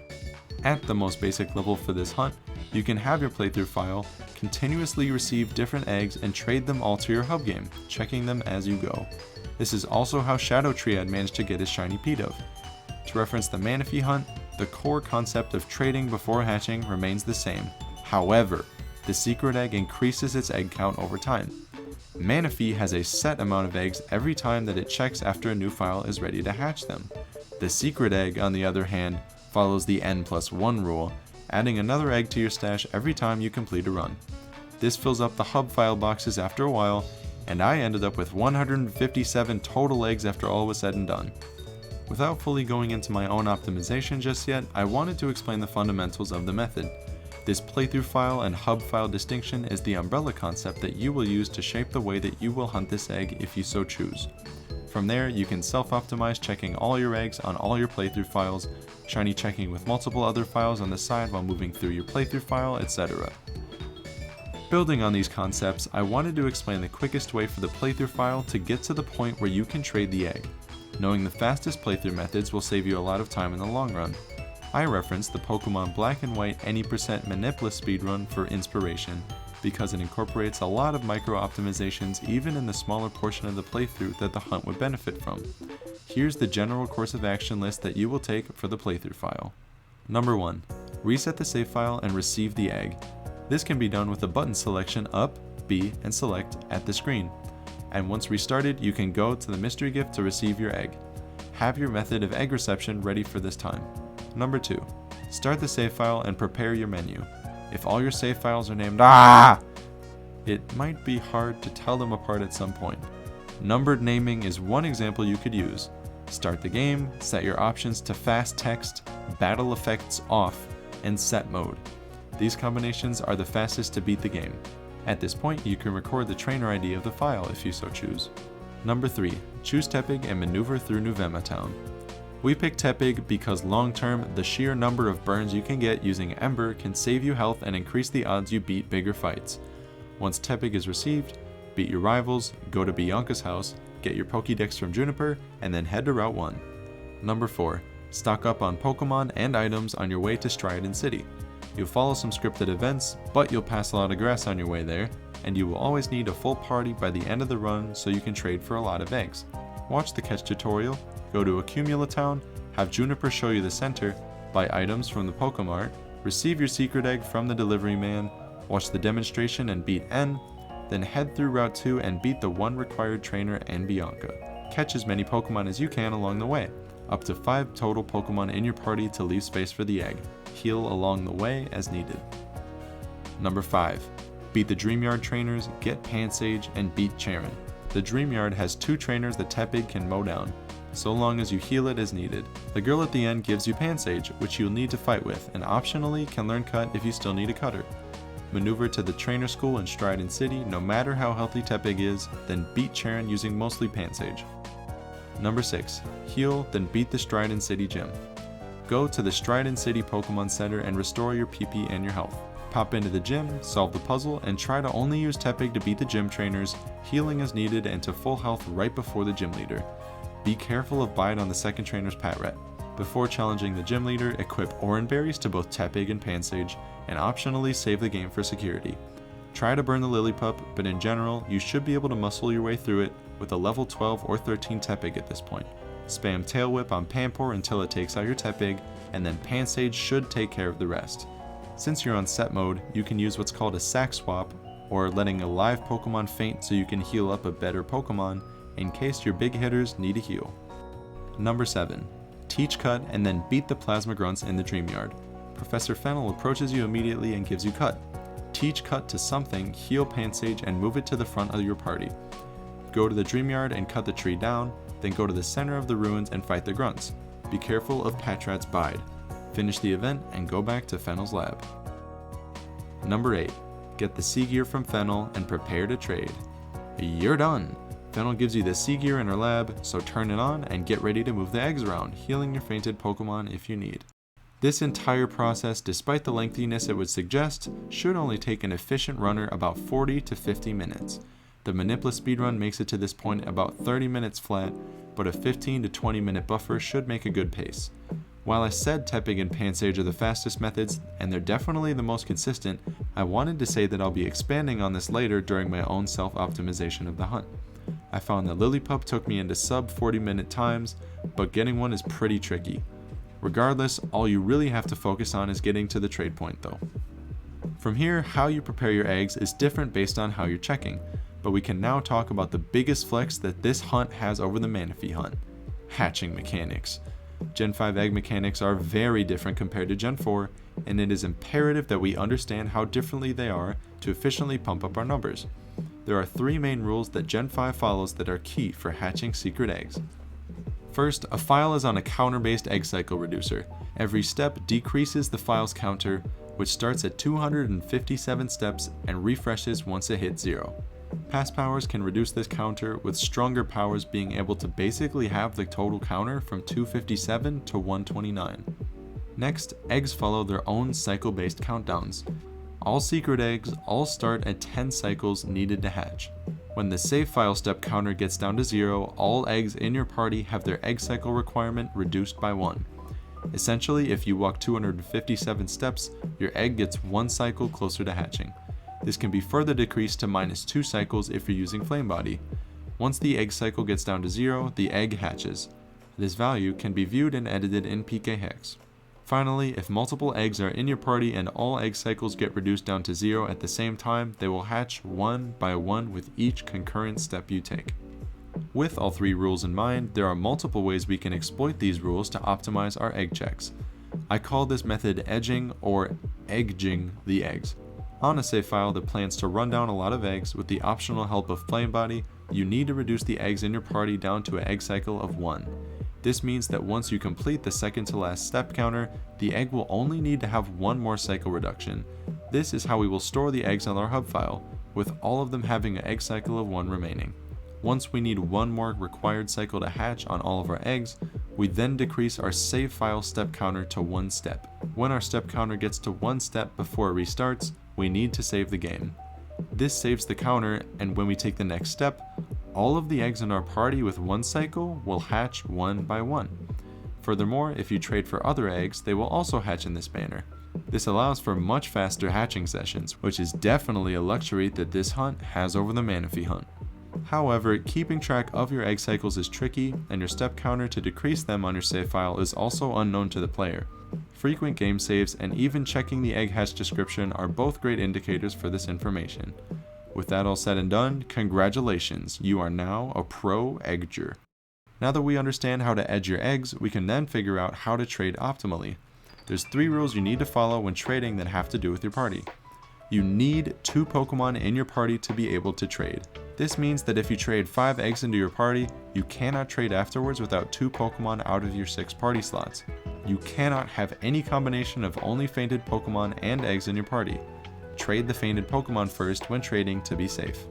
At the most basic level for this hunt, you can have your playthrough file, continuously receive different eggs and trade them all to your hub game, checking them as you go. This is also how Shadow Triad managed to get his shiny P-Dove. To reference the Manaphy hunt, the core concept of trading before hatching remains the same. However, the secret egg increases its egg count over time. Manaphy has a set amount of eggs every time that it checks after a new file is ready to hatch them. The secret egg, on the other hand, follows the N+1 rule, adding another egg to your stash every time you complete a run. This fills up the hub file boxes after a while, and I ended up with 157 total eggs after all was said and done. Without fully going into my own optimization just yet, I wanted to explain the fundamentals of the method. This playthrough file and hub file distinction is the umbrella concept that you will use to shape the way that you will hunt this egg if you so choose. From there, you can self-optimize checking all your eggs on all your playthrough files, shiny checking with multiple other files on the side while moving through your playthrough file, etc. Building on these concepts, I wanted to explain the quickest way for the playthrough file to get to the point where you can trade the egg. Knowing the fastest playthrough methods will save you a lot of time in the long run. I referenced the Pokemon Black and White Any% Manipula speedrun for inspiration, because it incorporates a lot of micro optimizations even in the smaller portion of the playthrough that the hunt would benefit from. Here's the general course of action list that you will take for the playthrough file. Number 1. Reset the save file and receive the egg. This can be done with a button selection up, B, and select at the screen. And once restarted, you can go to the mystery gift to receive your egg. Have your method of egg reception ready for this time. Number 2. Start the save file and prepare your menu. If all your save files are named it might be hard to tell them apart at some point. Numbered naming is one example you could use. Start the game, set your options to fast text, battle effects off, and set mode. These combinations are the fastest to beat the game. At this point, you can record the trainer ID of the file if you so choose. Number 3. Choose Tepig and maneuver through Nuvema Town. We picked Tepig because long-term, the sheer number of burns you can get using Ember can save you health and increase the odds you beat bigger fights. Once Tepig is received, beat your rivals, go to Bianca's house, get your Pokédex from Juniper, and then head to Route 1. Number 4. Stock up on Pokemon and items on your way to Striaton City. You'll follow some scripted events, but you'll pass a lot of grass on your way there, and you will always need a full party by the end of the run so you can trade for a lot of eggs. Watch the catch tutorial, go to Accumula Town, have Juniper show you the center, buy items from the Pokemart, receive your secret egg from the delivery man, watch the demonstration and beat N, then head through Route 2 and beat the one required trainer and Bianca. Catch as many Pokemon as you can along the way, up to 5 total Pokemon in your party to leave space for the egg. Heal along the way as needed. Number 5. Beat the Dreamyard trainers, get Pansage, and beat Charon. The Dreamyard has 2 trainers that Tepig can mow down, so long as you heal it as needed. The girl at the end gives you Pansage, which you'll need to fight with, and optionally can learn Cut if you still need a cutter. Maneuver to the trainer school in Strident City no matter how healthy Tepig is, then beat Charon using mostly Pansage. Number 6. Heal, then beat the Strident City gym. Go to the Strident City Pokemon Center and restore your PP and your health. Pop into the gym, solve the puzzle, and try to only use Tepig to beat the gym trainers, healing as needed and to full health right before the gym leader. Be careful of Bite on the second trainer's Patrat. Before challenging the gym leader, equip Oran Berries to both Tepig and Pansage, and optionally save the game for security. Try to burn the Lillipup, but in general, you should be able to muscle your way through it with a level 12 or 13 Tepig at this point. Spam Tail Whip on Pampor until it takes out your Tepig, and then Pansage should take care of the rest. Since you're on set mode, you can use what's called a sack swap, or letting a live Pokemon faint so you can heal up a better Pokemon in case your big hitters need a heal. Number 7. Teach Cut and then beat the Plasma Grunts in the Dreamyard. Professor Fennel approaches you immediately and gives you Cut. Teach Cut to something, heal Pansage, and move it to the front of your party. Go to the Dreamyard and cut the tree down, then go to the center of the ruins and fight the Grunts. Be careful of Patrat's Bide. Finish the event and go back to Fennel's lab. Number 8. Get the Sea Gear from Fennel and prepare to trade. You're done! Fennel gives you the Sea Gear in her lab, so turn it on and get ready to move the eggs around, healing your fainted Pokemon if you need. This entire process, despite the lengthiness it would suggest, should only take an efficient runner about 40 to 50 minutes. The Manipula speedrun makes it to this point about 30 minutes flat, but a 15 to 20 minute buffer should make a good pace. While I said Tepig and Pansage are the fastest methods, and they're definitely the most consistent, I wanted to say that I'll be expanding on this later during my own self-optimization of the hunt. I found that Lillipup took me into sub 40 minute times, but getting one is pretty tricky. Regardless, all you really have to focus on is getting to the trade point though. From here, how you prepare your eggs is different based on how you're checking, but we can now talk about the biggest flex that this hunt has over the Manaphy hunt: hatching mechanics. Gen 5 egg mechanics are very different compared to Gen 4, and it is imperative that we understand how differently they are to efficiently pump up our numbers. There are 3 main rules that Gen 5 follows that are key for hatching secret eggs. First, a file is on a counter-based egg cycle reducer. Every step decreases the file's counter, which starts at 257 steps and refreshes once it hits 0. Past powers can reduce this counter, with stronger powers being able to basically have the total counter from 257 to 129. Next, eggs follow their own cycle-based countdowns. All secret eggs all start at 10 cycles needed to hatch. When the save file step counter gets down to 0, all eggs in your party have their egg cycle requirement reduced by 1. Essentially, if you walk 257 steps, your egg gets 1 cycle closer to hatching. This can be further decreased to -2 cycles if you're using Flame Body. Once the egg cycle gets down to 0, the egg hatches. This value can be viewed and edited in PK Hex. Finally, if multiple eggs are in your party and all egg cycles get reduced down to 0 at the same time, they will hatch 1 by 1 with each concurrent step you take. With all 3 rules in mind, there are multiple ways we can exploit these rules to optimize our egg checks. I call this method edging or egging the eggs. On a save file that plans to run down a lot of eggs with the optional help of Flame Body, you need to reduce the eggs in your party down to an egg cycle of 1. This means that once you complete the second to last step counter, the egg will only need to have 1 more cycle reduction. This is how we will store the eggs on our hub file, with all of them having an egg cycle of 1 remaining. Once we need 1 more required cycle to hatch on all of our eggs, we then decrease our save file step counter to 1 step. When our step counter gets to 1 step before it restarts, we need to save the game. This saves the counter, and when we take the next step, all of the eggs in our party with 1 cycle will hatch 1 by 1. Furthermore, if you trade for other eggs, they will also hatch in this manner. This allows for much faster hatching sessions, which is definitely a luxury that this hunt has over the Manaphy hunt. However, keeping track of your egg cycles is tricky, and your step counter to decrease them on your save file is also unknown to the player. Frequent game saves and even checking the egg hatch description are both great indicators for this information. With that all said and done, congratulations, you are now a pro edger. Now that we understand how to edge your eggs, we can then figure out how to trade optimally. There's 3 rules you need to follow when trading that have to do with your party. You need 2 Pokemon in your party to be able to trade. This means that if you trade 5 eggs into your party, you cannot trade afterwards without 2 Pokemon out of your 6 party slots. You cannot have any combination of only fainted Pokemon and eggs in your party. Trade the fainted Pokemon first when trading to be safe.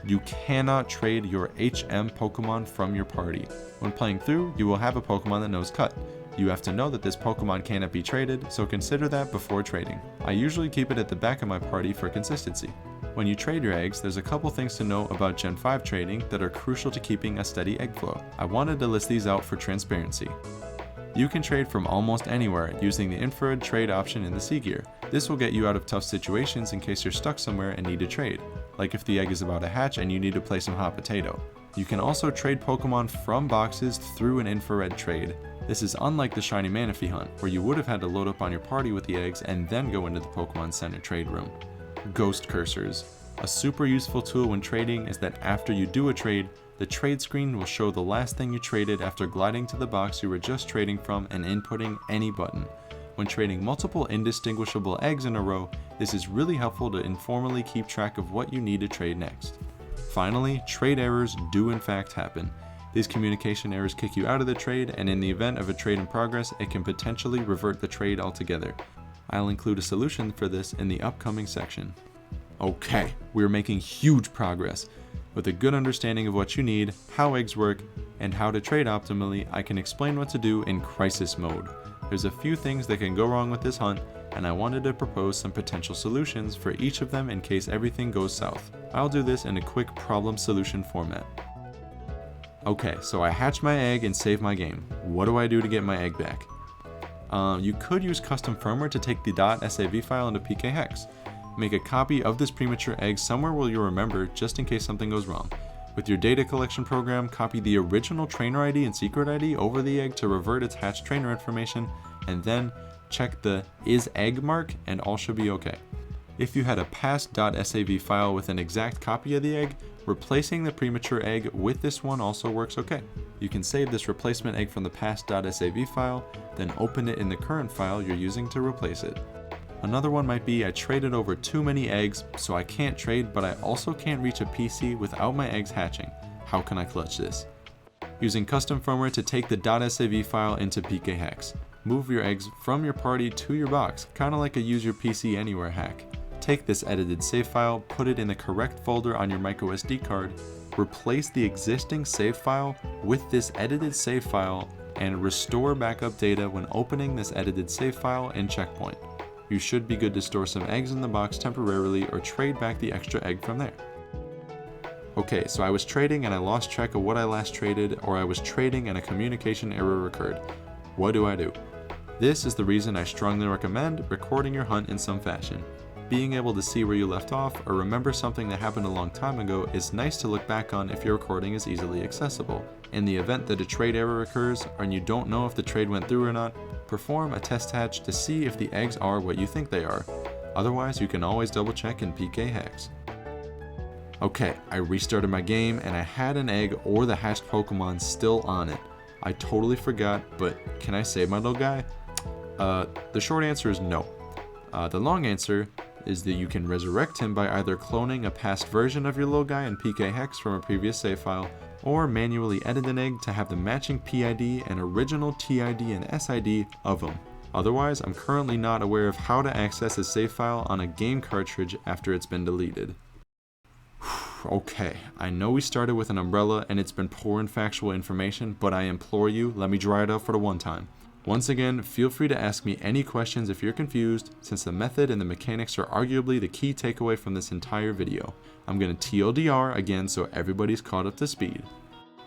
You cannot trade your HM Pokemon from your party. When playing through, you will have a Pokemon that knows Cut. You have to know that this Pokemon cannot be traded, so consider that before trading. I usually keep it at the back of my party for consistency. When you trade your eggs, there's a couple things to know about Gen 5 trading that are crucial to keeping a steady egg flow. I wanted to list these out for transparency. You can trade from almost anywhere using the infrared trade option in the C gear. This will get you out of tough situations in case you're stuck somewhere and need to trade, like if the egg is about to hatch and you need to play some hot potato. You can also trade Pokemon from boxes through an infrared trade. This is unlike the Shiny Manaphy hunt, where you would have had to load up on your party with the eggs and then go into the Pokemon Center trade room. Ghost Cursors. A super useful tool when trading is that after you do a trade, the trade screen will show the last thing you traded after gliding to the box you were just trading from and inputting any button. When trading multiple indistinguishable eggs in a row, this is really helpful to informally keep track of what you need to trade next. Finally, trade errors do in fact happen. These communication errors kick you out of the trade, and in the event of a trade in progress, it can potentially revert the trade altogether. I'll include a solution for this in the upcoming section. Okay, we're making huge progress. With a good understanding of what you need, how eggs work, and how to trade optimally, I can explain what to do in crisis mode. There's a few things that can go wrong with this hunt, and I wanted to propose some potential solutions for each of them in case everything goes south. I'll do this in a quick problem solution format. Okay, so I hatch my egg and save my game. What do I do to get my egg back? You could use custom firmware to take the .sav file into PKHex. Make a copy of this premature egg somewhere where you'll remember just in case something goes wrong. With your data collection program, copy the original trainer ID and secret ID over the egg to revert its hatched trainer information, and then check the is egg mark and all should be okay. If you had a past .sav file with an exact copy of the egg, replacing the premature egg with this one also works okay. You can save this replacement egg from the past .sav file, then open it in the current file you're using to replace it. Another one might be I traded over too many eggs, so I can't trade, but I also can't reach a PC without my eggs hatching. How can I clutch this? Using custom firmware to take the .sav file into PKHex. Move your eggs from your party to your box, kinda like a use your PC anywhere hack. Take this edited save file, put it in the correct folder on your microSD card, replace the existing save file with this edited save file, and restore backup data when opening this edited save file in Checkpoint. You should be good to store some eggs in the box temporarily or trade back the extra egg from there. Okay, so I was trading and I lost track of what I last traded, or I was trading and a communication error occurred. What do? This is the reason I strongly recommend recording your hunt in some fashion. Being able to see where you left off or remember something that happened a long time ago is nice to look back on if your recording is easily accessible. In the event that a trade error occurs and you don't know if the trade went through or not, perform a test hatch to see if the eggs are what you think they are. Otherwise, you can always double check in PKHex. Okay, I restarted my game and I had an egg or the hatched Pokemon still on it. I totally forgot, but can I save my little guy? The short answer is no. The long answer is that you can resurrect him by either cloning a past version of your little guy in PKHex from a previous save file, or manually edit an egg to have the matching PID and original TID and SID of them. Otherwise, I'm currently not aware of how to access a save file on a game cartridge after it's been deleted. Okay, I know we started with an umbrella and it's been poor in factual information, but I implore you, let me dry it up for the one time. Once again, feel free to ask me any questions if you're confused, since the method and the mechanics are arguably the key takeaway from this entire video. I'm going to TLDR again so everybody's caught up to speed.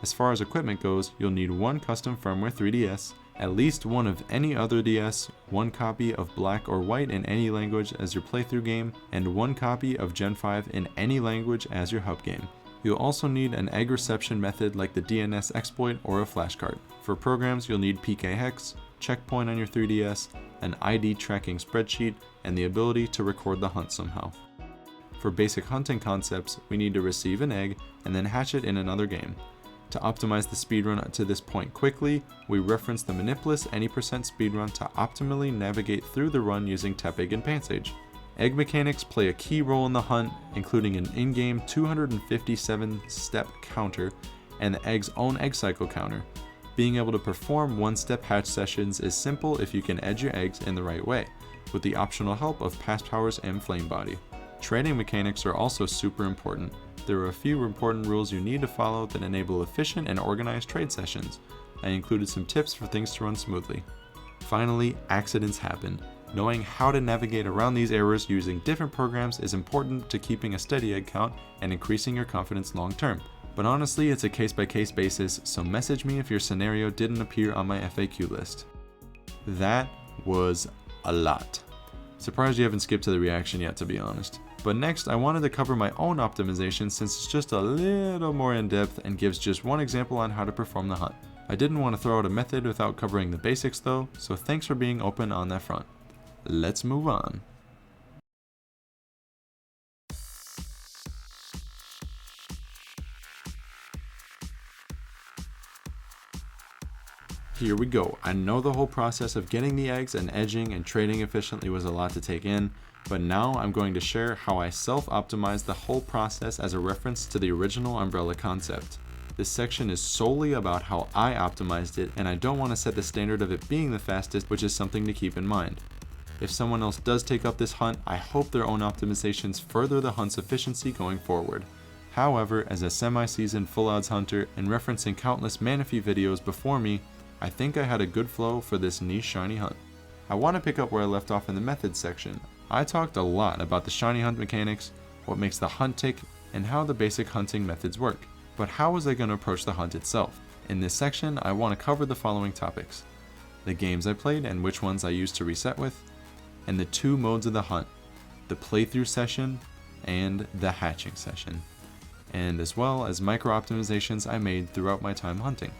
As far as equipment goes, you'll need one custom firmware 3DS, at least one of any other DS, one copy of Black or White in any language as your playthrough game, and one copy of Gen 5 in any language as your hub game. You'll also need an egg reception method like the DNS exploit or a flashcard. For programs, you'll need PKHex, Checkpoint on your 3DS, an ID tracking spreadsheet, and the ability to record the hunt somehow. For basic hunting concepts, we need to receive an egg and then hatch it in another game. To optimize the speedrun to this point quickly, we reference the Manipulus any% speedrun to optimally navigate through the run using Tepig and Pansage. Egg mechanics play a key role in the hunt, including an in-game 257-step counter and the egg's own egg cycle counter. Being able to perform one-step hatch sessions is simple if you can edge your eggs in the right way, with the optional help of Pass Powers and Flame Body. Trading mechanics are also super important. There are a few important rules you need to follow that enable efficient and organized trade sessions. I included some tips for things to run smoothly. Finally, accidents happen. Knowing how to navigate around these errors using different programs is important to keeping a steady egg count and increasing your confidence long term. But honestly, it's a case-by-case basis, so message me if your scenario didn't appear on my FAQ list. That was a lot. Surprised you haven't skipped to the reaction yet, to be honest. But next, I wanted to cover my own optimization since it's just a little more in-depth and gives just one example on how to perform the hunt. I didn't want to throw out a method without covering the basics though, so thanks for being open on that front. Let's move on. Here we go. I know the whole process of getting the eggs and edging and trading efficiently was a lot to take in, but now I'm going to share how I self-optimized the whole process as a reference to the original umbrella concept. This section is solely about how I optimized it, and I don't want to set the standard of it being the fastest, which is something to keep in mind. If someone else does take up this hunt, I hope their own optimizations further the hunt's efficiency going forward. However, as a semi-seasoned full odds hunter and referencing countless Manaphy videos before me, I think I had a good flow for this niche shiny hunt. I want to pick up where I left off in the methods section. I talked a lot about the shiny hunt mechanics, what makes the hunt tick, and how the basic hunting methods work. But how was I going to approach the hunt itself? In this section, I want to cover the following topics: the games I played and which ones I used to reset with, and the two modes of the hunt, the playthrough session and the hatching session, and as well as micro optimizations I made throughout my time hunting.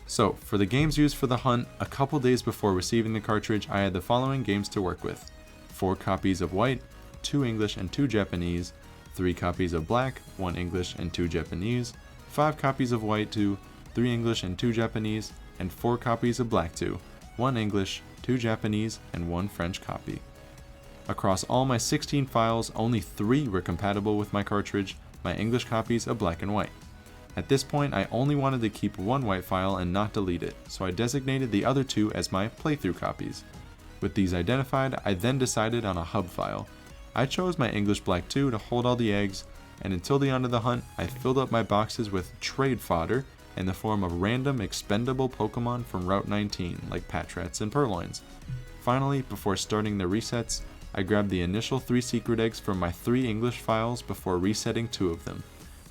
So, for the games used for the hunt, a couple days before receiving the cartridge, I had the following games to work with: 4 copies of white, 2 English and 2 Japanese, 3 copies of black, 1 English and 2 Japanese, 5 copies of white 2, 3 English and 2 Japanese, and 4 copies of black 2, 1 English, 2 Japanese, and 1 French copy. Across all my 16 files, only 3 were compatible with my cartridge, my English copies of black and white. At this point, I only wanted to keep 1 white file and not delete it, so I designated the other 2 as my playthrough copies. With these identified, I then decided on a hub file. I chose my English Black 2 to hold all the eggs, and until the end of the hunt, I filled up my boxes with trade fodder in the form of random expendable Pokemon from Route 19, like Patrats and Purloins. Finally, before starting the resets, I grabbed the initial 3 secret eggs from my 3 English files before resetting 2 of them.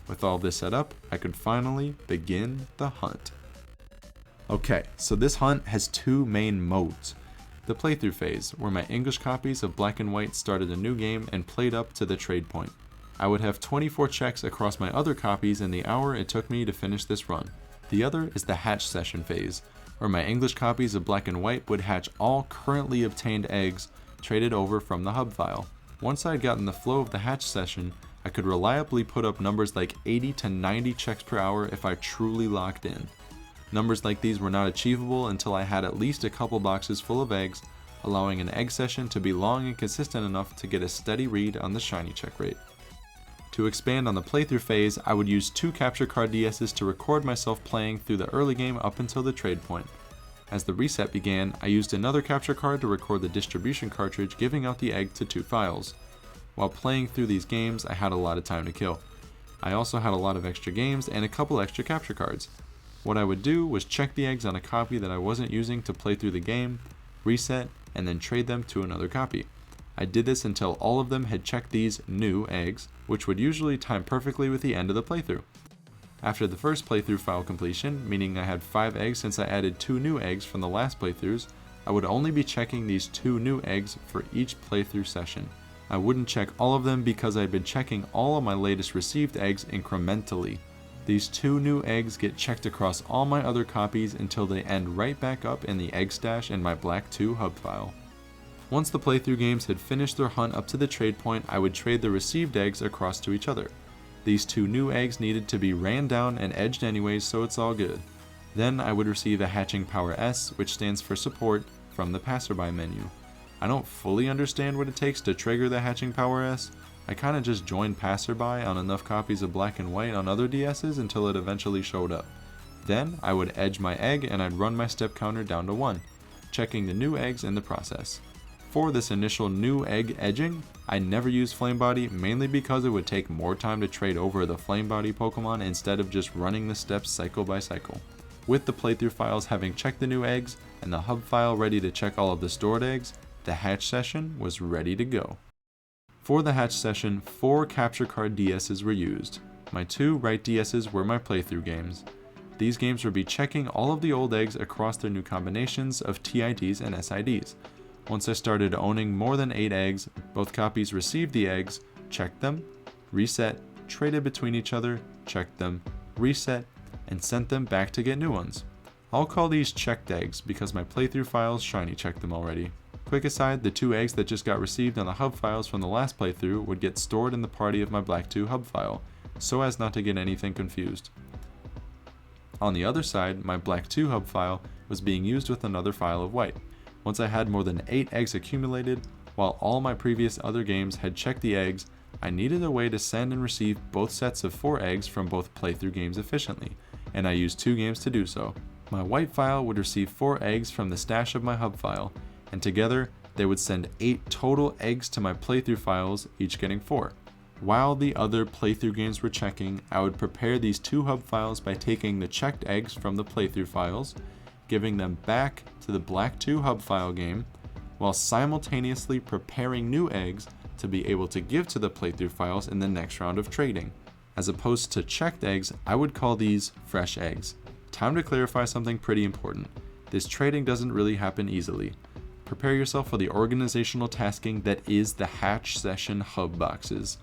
With all this set up, I could finally begin the hunt. Okay, so this hunt has 2 main modes. The playthrough phase, where my English copies of black and white started a new game and played up to the trade point. I would have 24 checks across my other copies in the hour it took me to finish this run. The other is the hatch session phase, where my English copies of black and white would hatch all currently obtained eggs traded over from the hub file. Once I had gotten the flow of the hatch session, I could reliably put up numbers like 80 to 90 checks per hour if I truly locked in. Numbers like these were not achievable until I had at least a couple boxes full of eggs, allowing an egg session to be long and consistent enough to get a steady read on the shiny check rate. To expand on the playthrough phase, I would use 2 capture card DSs to record myself playing through the early game up until the trade point. As the reset began, I used another capture card to record the distribution cartridge giving out the egg to 2 files. While playing through these games, I had a lot of time to kill. I also had a lot of extra games and a couple extra capture cards. What I would do was check the eggs on a copy that I wasn't using to play through the game, reset, and then trade them to another copy. I did this until all of them had checked these new eggs, which would usually time perfectly with the end of the playthrough. After the first playthrough file completion, meaning I had 5 eggs since I added 2 new eggs from the last playthroughs, I would only be checking these 2 new eggs for each playthrough session. I wouldn't check all of them because I'd been checking all of my latest received eggs incrementally. These 2 new eggs get checked across all my other copies until they end right back up in the egg stash in my Black 2 hub file. Once the playthrough games had finished their hunt up to the trade point, I would trade the received eggs across to each other. These 2 new eggs needed to be ran down and edged anyways, so it's all good. Then I would receive a hatching power S, which stands for support, from the passerby menu. I don't fully understand what it takes to trigger the hatching power S. I kinda just joined passerby on enough copies of black and white on other DSs until it eventually showed up. Then I would edge my egg and I'd run my step counter down to 1, checking the new eggs in the process. For this initial new egg edging, I never used Flame Body, mainly because it would take more time to trade over the Flame Body Pokemon instead of just running the steps cycle by cycle. With the playthrough files having checked the new eggs and the hub file ready to check all of the stored eggs, the hatch session was ready to go. For the hatch session, 4 capture card DSs were used. My 2 right DSs were my playthrough games. These games would be checking all of the old eggs across their new combinations of TIDs and SIDs. Once I started owning more than 8 eggs, both copies received the eggs, checked them, reset, traded between each other, checked them, reset, and sent them back to get new ones. I'll call these checked eggs because my playthrough files shiny checked them already. Quick aside, the 2 eggs that just got received on the hub files from the last playthrough would get stored in the party of my Black 2 hub file, so as not to get anything confused. On the other side, my Black 2 hub file was being used with another file of white. Once I had more than 8 eggs accumulated, while all my previous other games had checked the eggs, I needed a way to send and receive both sets of 4 eggs from both playthrough games efficiently, and I used 2 games to do so. My white file would receive 4 eggs from the stash of my hub file, and together they would send 8 total eggs to my playthrough files, each getting 4. While the other playthrough games were checking, I would prepare these 2 hub files by taking the checked eggs from the playthrough files, giving them back to the Black 2 hub file game, while simultaneously preparing new eggs to be able to give to the playthrough files in the next round of trading. As opposed to checked eggs, I would call these fresh eggs. Time to clarify something pretty important. This trading doesn't really happen easily. Prepare yourself for the organizational tasking that is the hatch session hub boxes.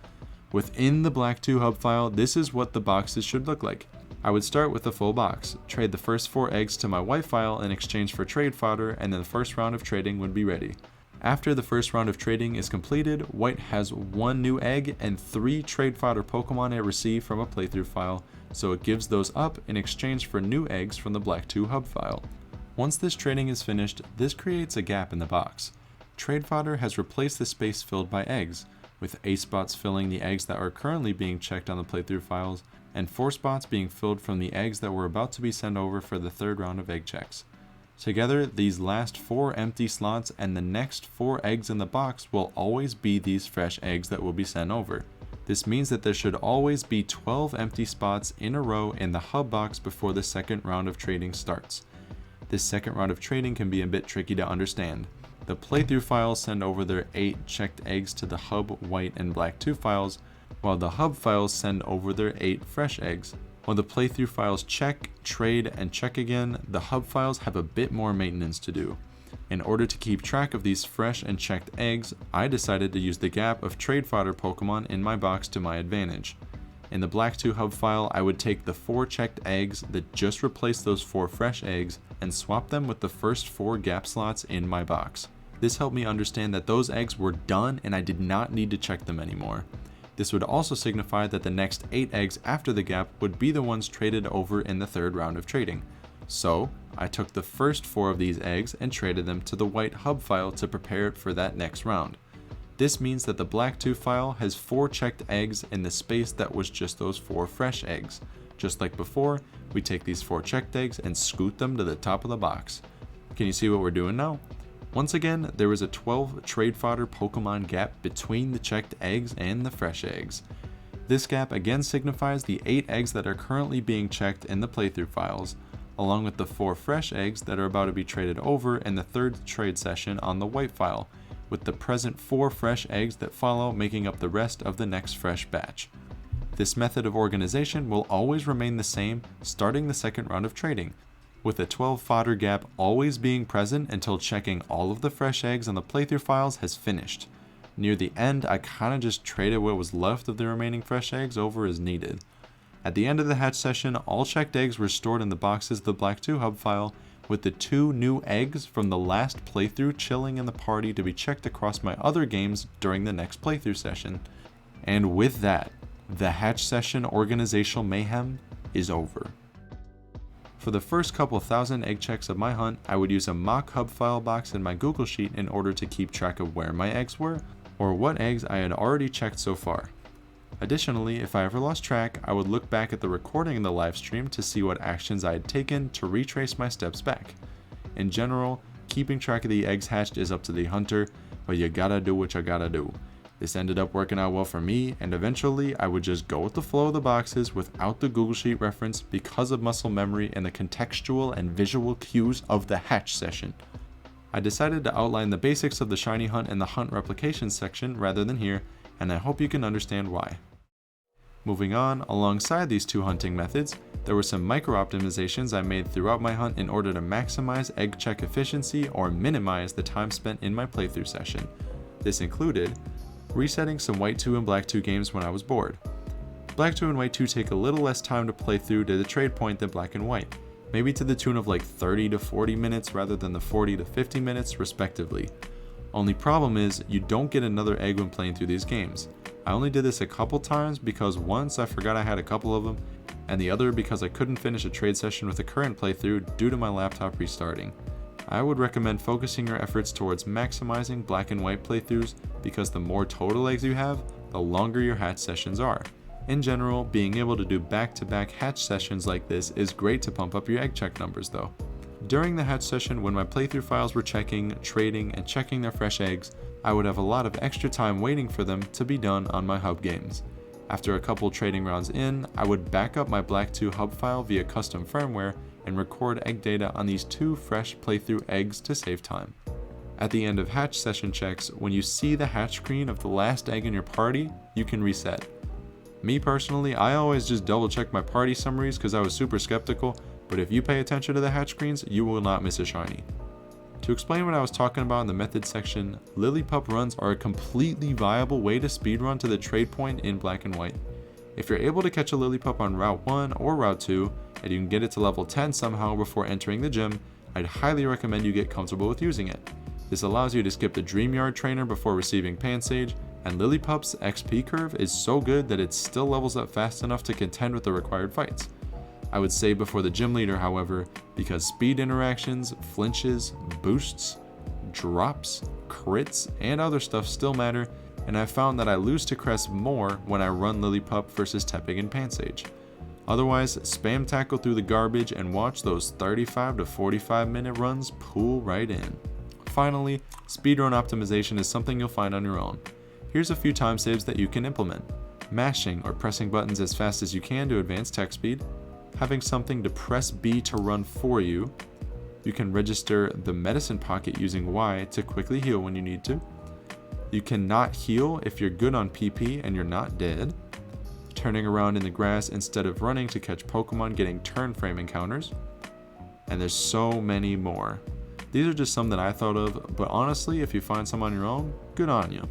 Within the Black 2 hub file, this is what the boxes should look like. I would start with a full box, trade the first 4 eggs to my white file in exchange for trade fodder, and then the first round of trading would be ready. After the first round of trading is completed, white has 1 new egg and 3 trade fodder Pokemon it received from a playthrough file, so it gives those up in exchange for new eggs from the Black 2 hub file. Once this trading is finished, this creates a gap in the box. Trade fodder has replaced the space filled by eggs, with A spots filling the eggs that are currently being checked on the playthrough files, and 4 spots being filled from the eggs that were about to be sent over for the 3rd round of egg checks. Together, these last 4 empty slots and the next 4 eggs in the box will always be these fresh eggs that will be sent over. This means that there should always be 12 empty spots in a row in the hub box before the 2nd round of trading starts. This 2nd round of trading can be a bit tricky to understand. The playthrough files send over their 8 checked eggs to the hub white and Black 2 files, while the hub files send over their 8 fresh eggs. While the playthrough files check, trade, and check again, the hub files have a bit more maintenance to do. In order to keep track of these fresh and checked eggs, I decided to use the gap of trade fodder Pokemon in my box to my advantage. In the Black 2 hub file, I would take the 4 checked eggs that just replaced those 4 fresh eggs and swap them with the first 4 gap slots in my box. This helped me understand that those eggs were done and I did not need to check them anymore. This would also signify that the next 8 eggs after the gap would be the ones traded over in the 3rd round of trading. So, I took the first 4 of these eggs and traded them to the white hub file to prepare it for that next round. This means that the Black 2 file has 4 checked eggs in the space that was just those 4 fresh eggs. Just like before, we take these 4 checked eggs and scoot them to the top of the box. Can you see what we're doing now? Once again, there is a 12 trade fodder Pokemon gap between the checked eggs and the fresh eggs. This gap again signifies the 8 eggs that are currently being checked in the playthrough files, along with the 4 fresh eggs that are about to be traded over in the 3rd trade session on the white file, with the present 4 fresh eggs that follow making up the rest of the next fresh batch. This method of organization will always remain the same starting the 2nd round of trading, with a 12 fodder gap always being present until checking all of the fresh eggs on the playthrough files has finished. Near the end, I kinda just traded what was left of the remaining fresh eggs over as needed. At the end of the hatch session, all checked eggs were stored in the boxes of the Black 2 hub file, with the 2 new eggs from the last playthrough chilling in the party to be checked across my other games during the next playthrough session. And with that, the hatch session organizational mayhem is over. For the first couple thousand egg checks of my hunt, I would use a mock hub file box in my Google Sheet in order to keep track of where my eggs were, or what eggs I had already checked so far. Additionally, if I ever lost track, I would look back at the recording in the live stream to see what actions I had taken to retrace my steps back. In general, keeping track of the eggs hatched is up to the hunter, but you gotta do what you gotta do. This ended up working out well for me, and eventually I would just go with the flow of the boxes without the Google Sheet reference because of muscle memory and the contextual and visual cues of the hatch session. I decided to outline the basics of the shiny hunt in the hunt replication section rather than here, and I hope you can understand why. Moving on, alongside these 2 hunting methods, there were some micro optimizations I made throughout my hunt in order to maximize egg check efficiency or minimize the time spent in my playthrough session. This included resetting some White 2 and Black 2 games when I was bored. Black 2 and White 2 take a little less time to play through to the trade point than Black and White, maybe to the tune of like 30 to 40 minutes rather than the 40 to 50 minutes respectively. Only problem is, you don't get another egg when playing through these games. I only did this a couple times because once I forgot I had a couple of them, and the other because I couldn't finish a trade session with the current playthrough due to my laptop restarting. I would recommend focusing your efforts towards maximizing Black and White playthroughs because the more total eggs you have, the longer your hatch sessions are. In general, being able to do back-to-back hatch sessions like this is great to pump up your egg check numbers though. During the hatch session, when my playthrough files were checking, trading, and checking their fresh eggs, I would have a lot of extra time waiting for them to be done on my hub games. After a couple trading rounds in, I would back up my Black 2 hub file via custom firmware and record egg data on these 2 fresh playthrough eggs to save time. At the end of hatch session checks, when you see the hatch screen of the last egg in your party, you can reset. Me personally, I always just double check my party summaries because I was super skeptical, but if you pay attention to the hatch screens, you will not miss a shiny. To explain what I was talking about in the methods section, Lillipup runs are a completely viable way to speedrun to the trade point in Black and White. If you're able to catch a Lillipup on Route 1 or Route 2, and you can get it to level 10 somehow before entering the gym, I'd highly recommend you get comfortable with using it. This allows you to skip the Dreamyard trainer before receiving Pansage, and Lillipup's XP curve is so good that it still levels up fast enough to contend with the required fights. I would say before the gym leader, however, because speed interactions, flinches, boosts, drops, crits, and other stuff still matter, and I found that I lose to Crest more when I run Lillipup versus Tepig and Pansage. Otherwise, spam tackle through the garbage and watch those 35 to 45 minute runs pool right in. Finally, speedrun optimization is something you'll find on your own. Here's a few time saves that you can implement. Mashing or pressing buttons as fast as you can to advance tech speed. Having something to press B to run for you. You can register the medicine pocket using Y to quickly heal when you need to. You cannot heal if you're good on PP and you're not dead. Turning around in the grass instead of running to catch Pokemon getting turn frame encounters. And there's so many more. These are just some that I thought of, but honestly, if you find some on your own, good on you.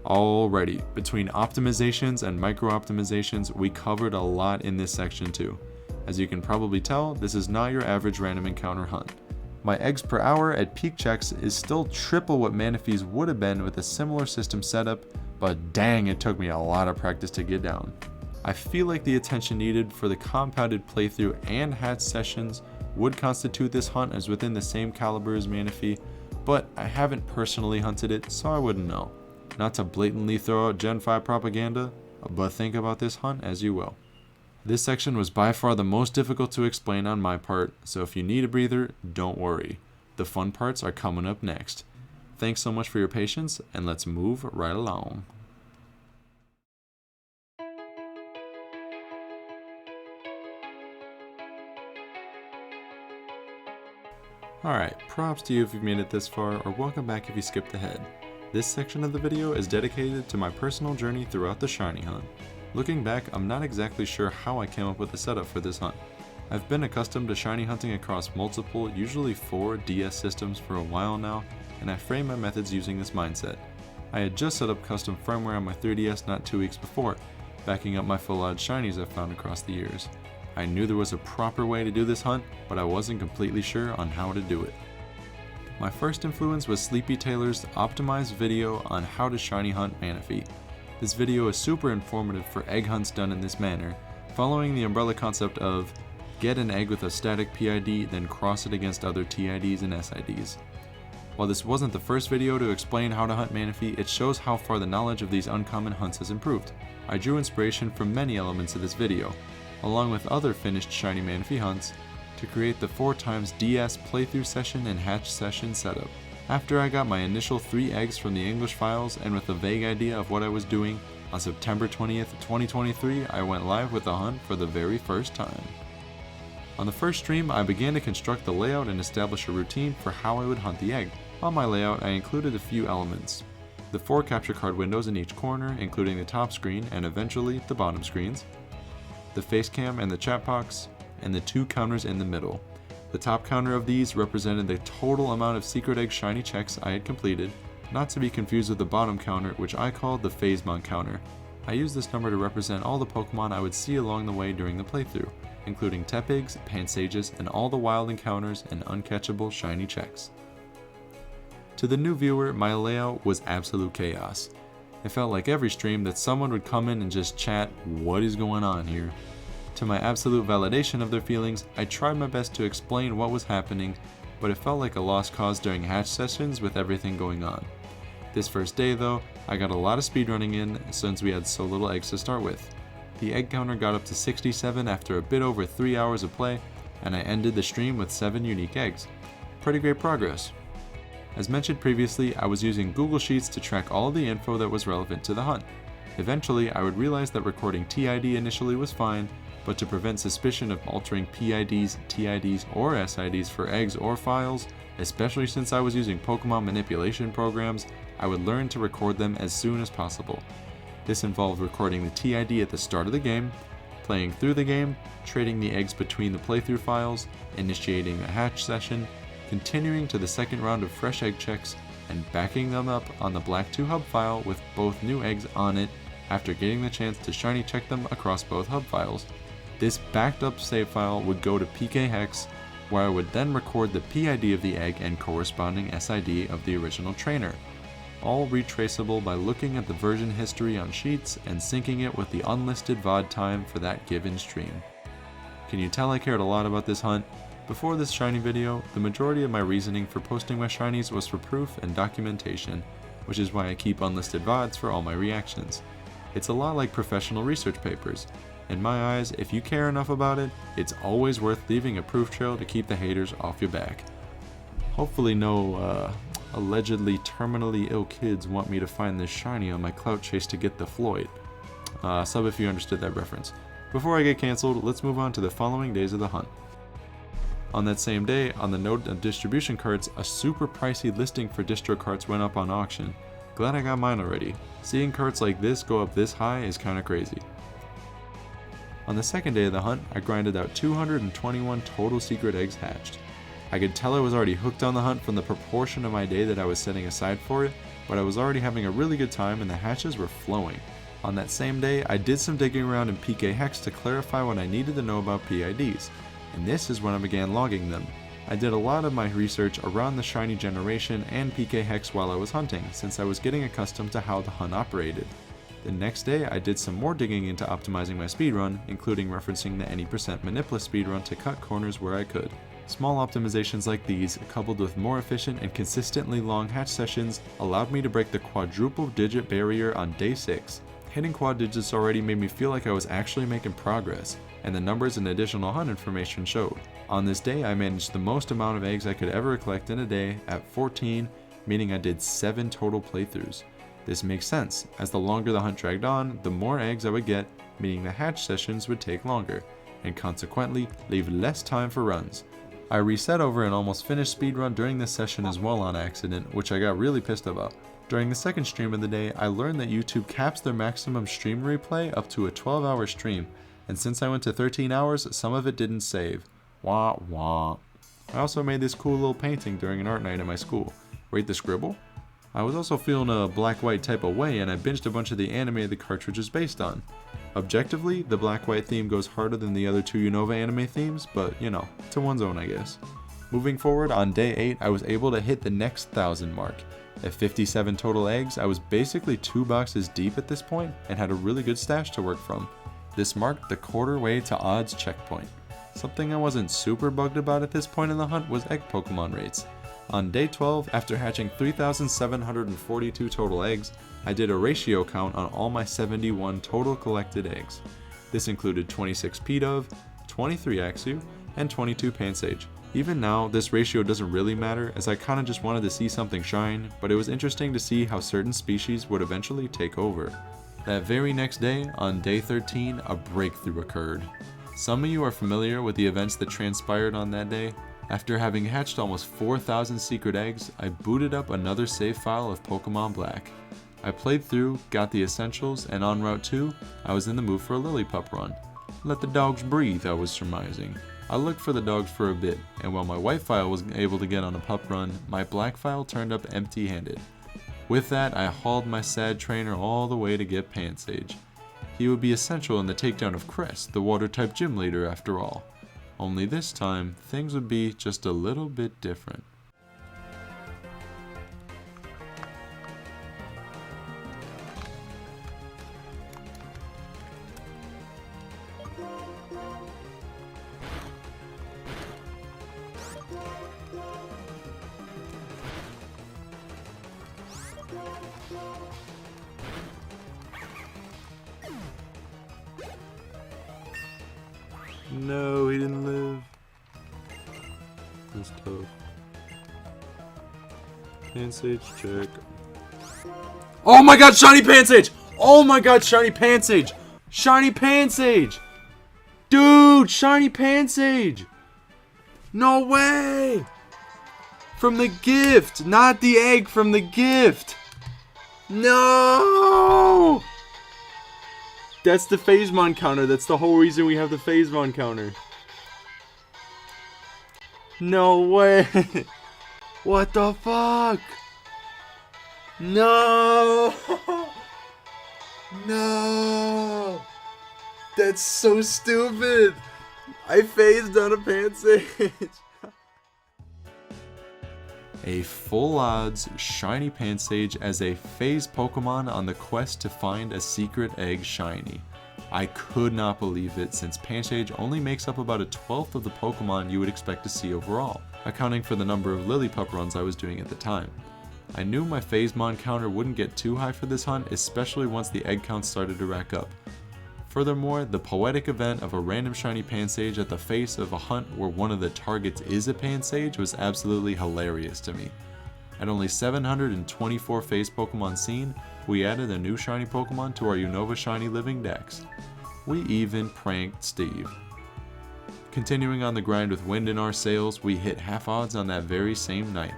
Alrighty, between optimizations and micro optimizations, we covered a lot in this section too. As you can probably tell, this is not your average random encounter hunt. My eggs per hour at peak checks is still triple what Manaphy's would have been with a similar system setup, but dang, it took me a lot of practice to get down. I feel like the attention needed for the compounded playthrough and hatch sessions would constitute this hunt as within the same caliber as Manaphy, but I haven't personally hunted it, so I wouldn't know. Not to blatantly throw out Gen 5 propaganda, but think about this hunt as you will. This section was by far the most difficult to explain on my part, so if you need a breather, don't worry. The fun parts are coming up next. Thanks so much for your patience, and let's move right along. Alright, props to you if you've made it this far, or welcome back if you skipped ahead. This section of the video is dedicated to my personal journey throughout the shiny hunt. Looking back, I'm not exactly sure how I came up with the setup for this hunt. I've been accustomed to shiny hunting across multiple, usually 4 DS systems for a while now, and I frame my methods using this mindset. I had just set up custom firmware on my 3DS not 2 weeks before, backing up my full odds shinies I've found across the years. I knew there was a proper way to do this hunt, but I wasn't completely sure on how to do it. My first influence was Sleepy Taylor's optimized video on how to shiny hunt Manaphy. This video is super informative for egg hunts done in this manner, following the umbrella concept of get an egg with a static PID, then cross it against other TIDs and SIDs. While this wasn't the first video to explain how to hunt Manaphy, it shows how far the knowledge of these uncommon hunts has improved. I drew inspiration from many elements of this video, along with other finished shiny Manaphy hunts, to create the 4x DS playthrough session and hatch session setup. After I got my initial 3 eggs from the English files and with a vague idea of what I was doing, on September 20th, 2023, I went live with the hunt for the very first time. On the first stream, I began to construct the layout and establish a routine for how I would hunt the egg. On my layout, I included a few elements. The 4 capture card windows in each corner, including the top screen and eventually the bottom screens, the face cam and the chat box, and the 2 counters in the middle. The top counter of these represented the total amount of secret egg shiny checks I had completed, not to be confused with the bottom counter, which I called the Phasemon counter. I used this number to represent all the Pokemon I would see along the way during the playthrough, including Tepigs, Pansages, and all the wild encounters and uncatchable shiny checks. To the new viewer, my layout was absolute chaos. It felt like every stream that someone would come in and just chat, "What is going on here?" To my absolute validation of their feelings, I tried my best to explain what was happening, but it felt like a lost cause during hatch sessions with everything going on. This first day though, I got a lot of speedrunning in since we had so little eggs to start with. The egg counter got up to 67 after a bit over 3 hours of play, and I ended the stream with 7 unique eggs. Pretty great progress. As mentioned previously, I was using Google Sheets to track all the info that was relevant to the hunt. Eventually, I would realize that recording TID initially was fine, but to prevent suspicion of altering PIDs, TIDs, or SIDs for eggs or files, especially since I was using Pokemon manipulation programs, I would learn to record them as soon as possible. This involved recording the TID at the start of the game, playing through the game, trading the eggs between the playthrough files, initiating a hatch session, continuing to the second round of fresh egg checks, and backing them up on the Black 2 hub file with both new eggs on it after getting the chance to shiny check them across both hub files. This backed up save file would go to PKHex, where I would then record the PID of the egg and corresponding SID of the original trainer, all retraceable by looking at the version history on Sheets and syncing it with the unlisted VOD time for that given stream. Can you tell I cared a lot about this hunt? Before this shiny video, the majority of my reasoning for posting my shinies was for proof and documentation, which is why I keep unlisted VODs for all my reactions. It's a lot like professional research papers. In my eyes, if you care enough about it, it's always worth leaving a proof trail to keep the haters off your back. Hopefully no, allegedly terminally ill kids want me to find this shiny on my clout chase to get the Floyd. Sub if you understood that reference. Before I get cancelled, let's move on to the following days of the hunt. On that same day, on the note of distribution carts, a super pricey listing for distro carts went up on auction. Glad I got mine already. Seeing carts like this go up this high is kinda crazy. On the second day of the hunt, I grinded out 221 total secret eggs hatched. I could tell I was already hooked on the hunt from the proportion of my day that I was setting aside for it, but I was already having a really good time and the hatches were flowing. On that same day, I did some digging around in PKHex to clarify what I needed to know about PIDs, and this is when I began logging them. I did a lot of my research around the shiny generation and PKHex while I was hunting, since I was getting accustomed to how the hunt operated. The next day, I did some more digging into optimizing my speedrun, including referencing the any% Manipula speedrun to cut corners where I could. Small optimizations like these, coupled with more efficient and consistently long hatch sessions, allowed me to break the quadruple digit barrier on day 6. Hitting quad digits already made me feel like I was actually making progress, and the numbers and additional hunt information showed. On this day, I managed the most amount of eggs I could ever collect in a day at 14, meaning I did 7 total playthroughs. This makes sense, as the longer the hunt dragged on, the more eggs I would get, meaning the hatch sessions would take longer, and consequently leave less time for runs. I reset over an almost finished speedrun during this session as well on accident, which I got really pissed about. During the second stream of the day, I learned that YouTube caps their maximum stream replay up to a 12-hour stream, and since I went to 13 hours, some of it didn't save. Wah wah. I also made this cool little painting during an art night at my school. Rate the scribble? I was also feeling a black-white type of way, and I binged a bunch of the anime the cartridge is based on. Objectively, the black-white theme goes harder than the other two Unova anime themes, but you know, to one's own I guess. Moving forward, on day 8, I was able to hit the next 1,000 mark. At 57 total eggs, I was basically 2 boxes deep at this point, and had a really good stash to work from. This marked the quarter way to odds checkpoint. Something I wasn't super bugged about at this point in the hunt was egg Pokemon rates. On day 12, after hatching 3,742 total eggs, I did a ratio count on all my 71 total collected eggs. This included 26 Pidove, 23 Axew, and 22 Pansage. Even now, this ratio doesn't really matter, as I kinda just wanted to see something shine, but it was interesting to see how certain species would eventually take over. That very next day, on day 13, a breakthrough occurred. Some of you are familiar with the events that transpired on that day. After having hatched almost 4,000 secret eggs, I booted up another save file of Pokemon Black. I played through, got the essentials, and on Route 2, I was in the mood for a Lillipup run. Let the dogs breathe, I was surmising. I looked for the dogs for a bit, and while my white file was able to get on a pup run, my black file turned up empty-handed. With that, I hauled my sad trainer all the way to get Pansage. He would be essential in the takedown of Crest, the water-type gym leader after all. Only this time, things would be just a little bit different. No, he didn't live. That's tough. Pansage check. Oh my god, shiny Pansage! Oh my god, shiny Pansage! Shiny Pansage! Dude, shiny Pansage! No way! From the gift, not the egg, from the gift! No! That's the Phasemon counter. That's the whole reason we have the Phasemon counter. No way. What the fuck? No. No. That's so stupid. I phased on a Pansage. A full odds shiny Pansage as a phase Pokemon on the quest to find a secret egg shiny. I could not believe it, since Pansage only makes up about 1/12 of the Pokemon you would expect to see overall, accounting for the number of Lillipup runs I was doing at the time. I knew my Phasemon counter wouldn't get too high for this hunt, especially once the egg count started to rack up. Furthermore, the poetic event of a random shiny Pansage at the face of a hunt where one of the targets is a Pansage was absolutely hilarious to me. At only 724 face Pokemon seen, we added a new shiny Pokemon to our Unova Shiny Living Dex. We even pranked Steve. Continuing on the grind with wind in our sails, we hit half odds on that very same night.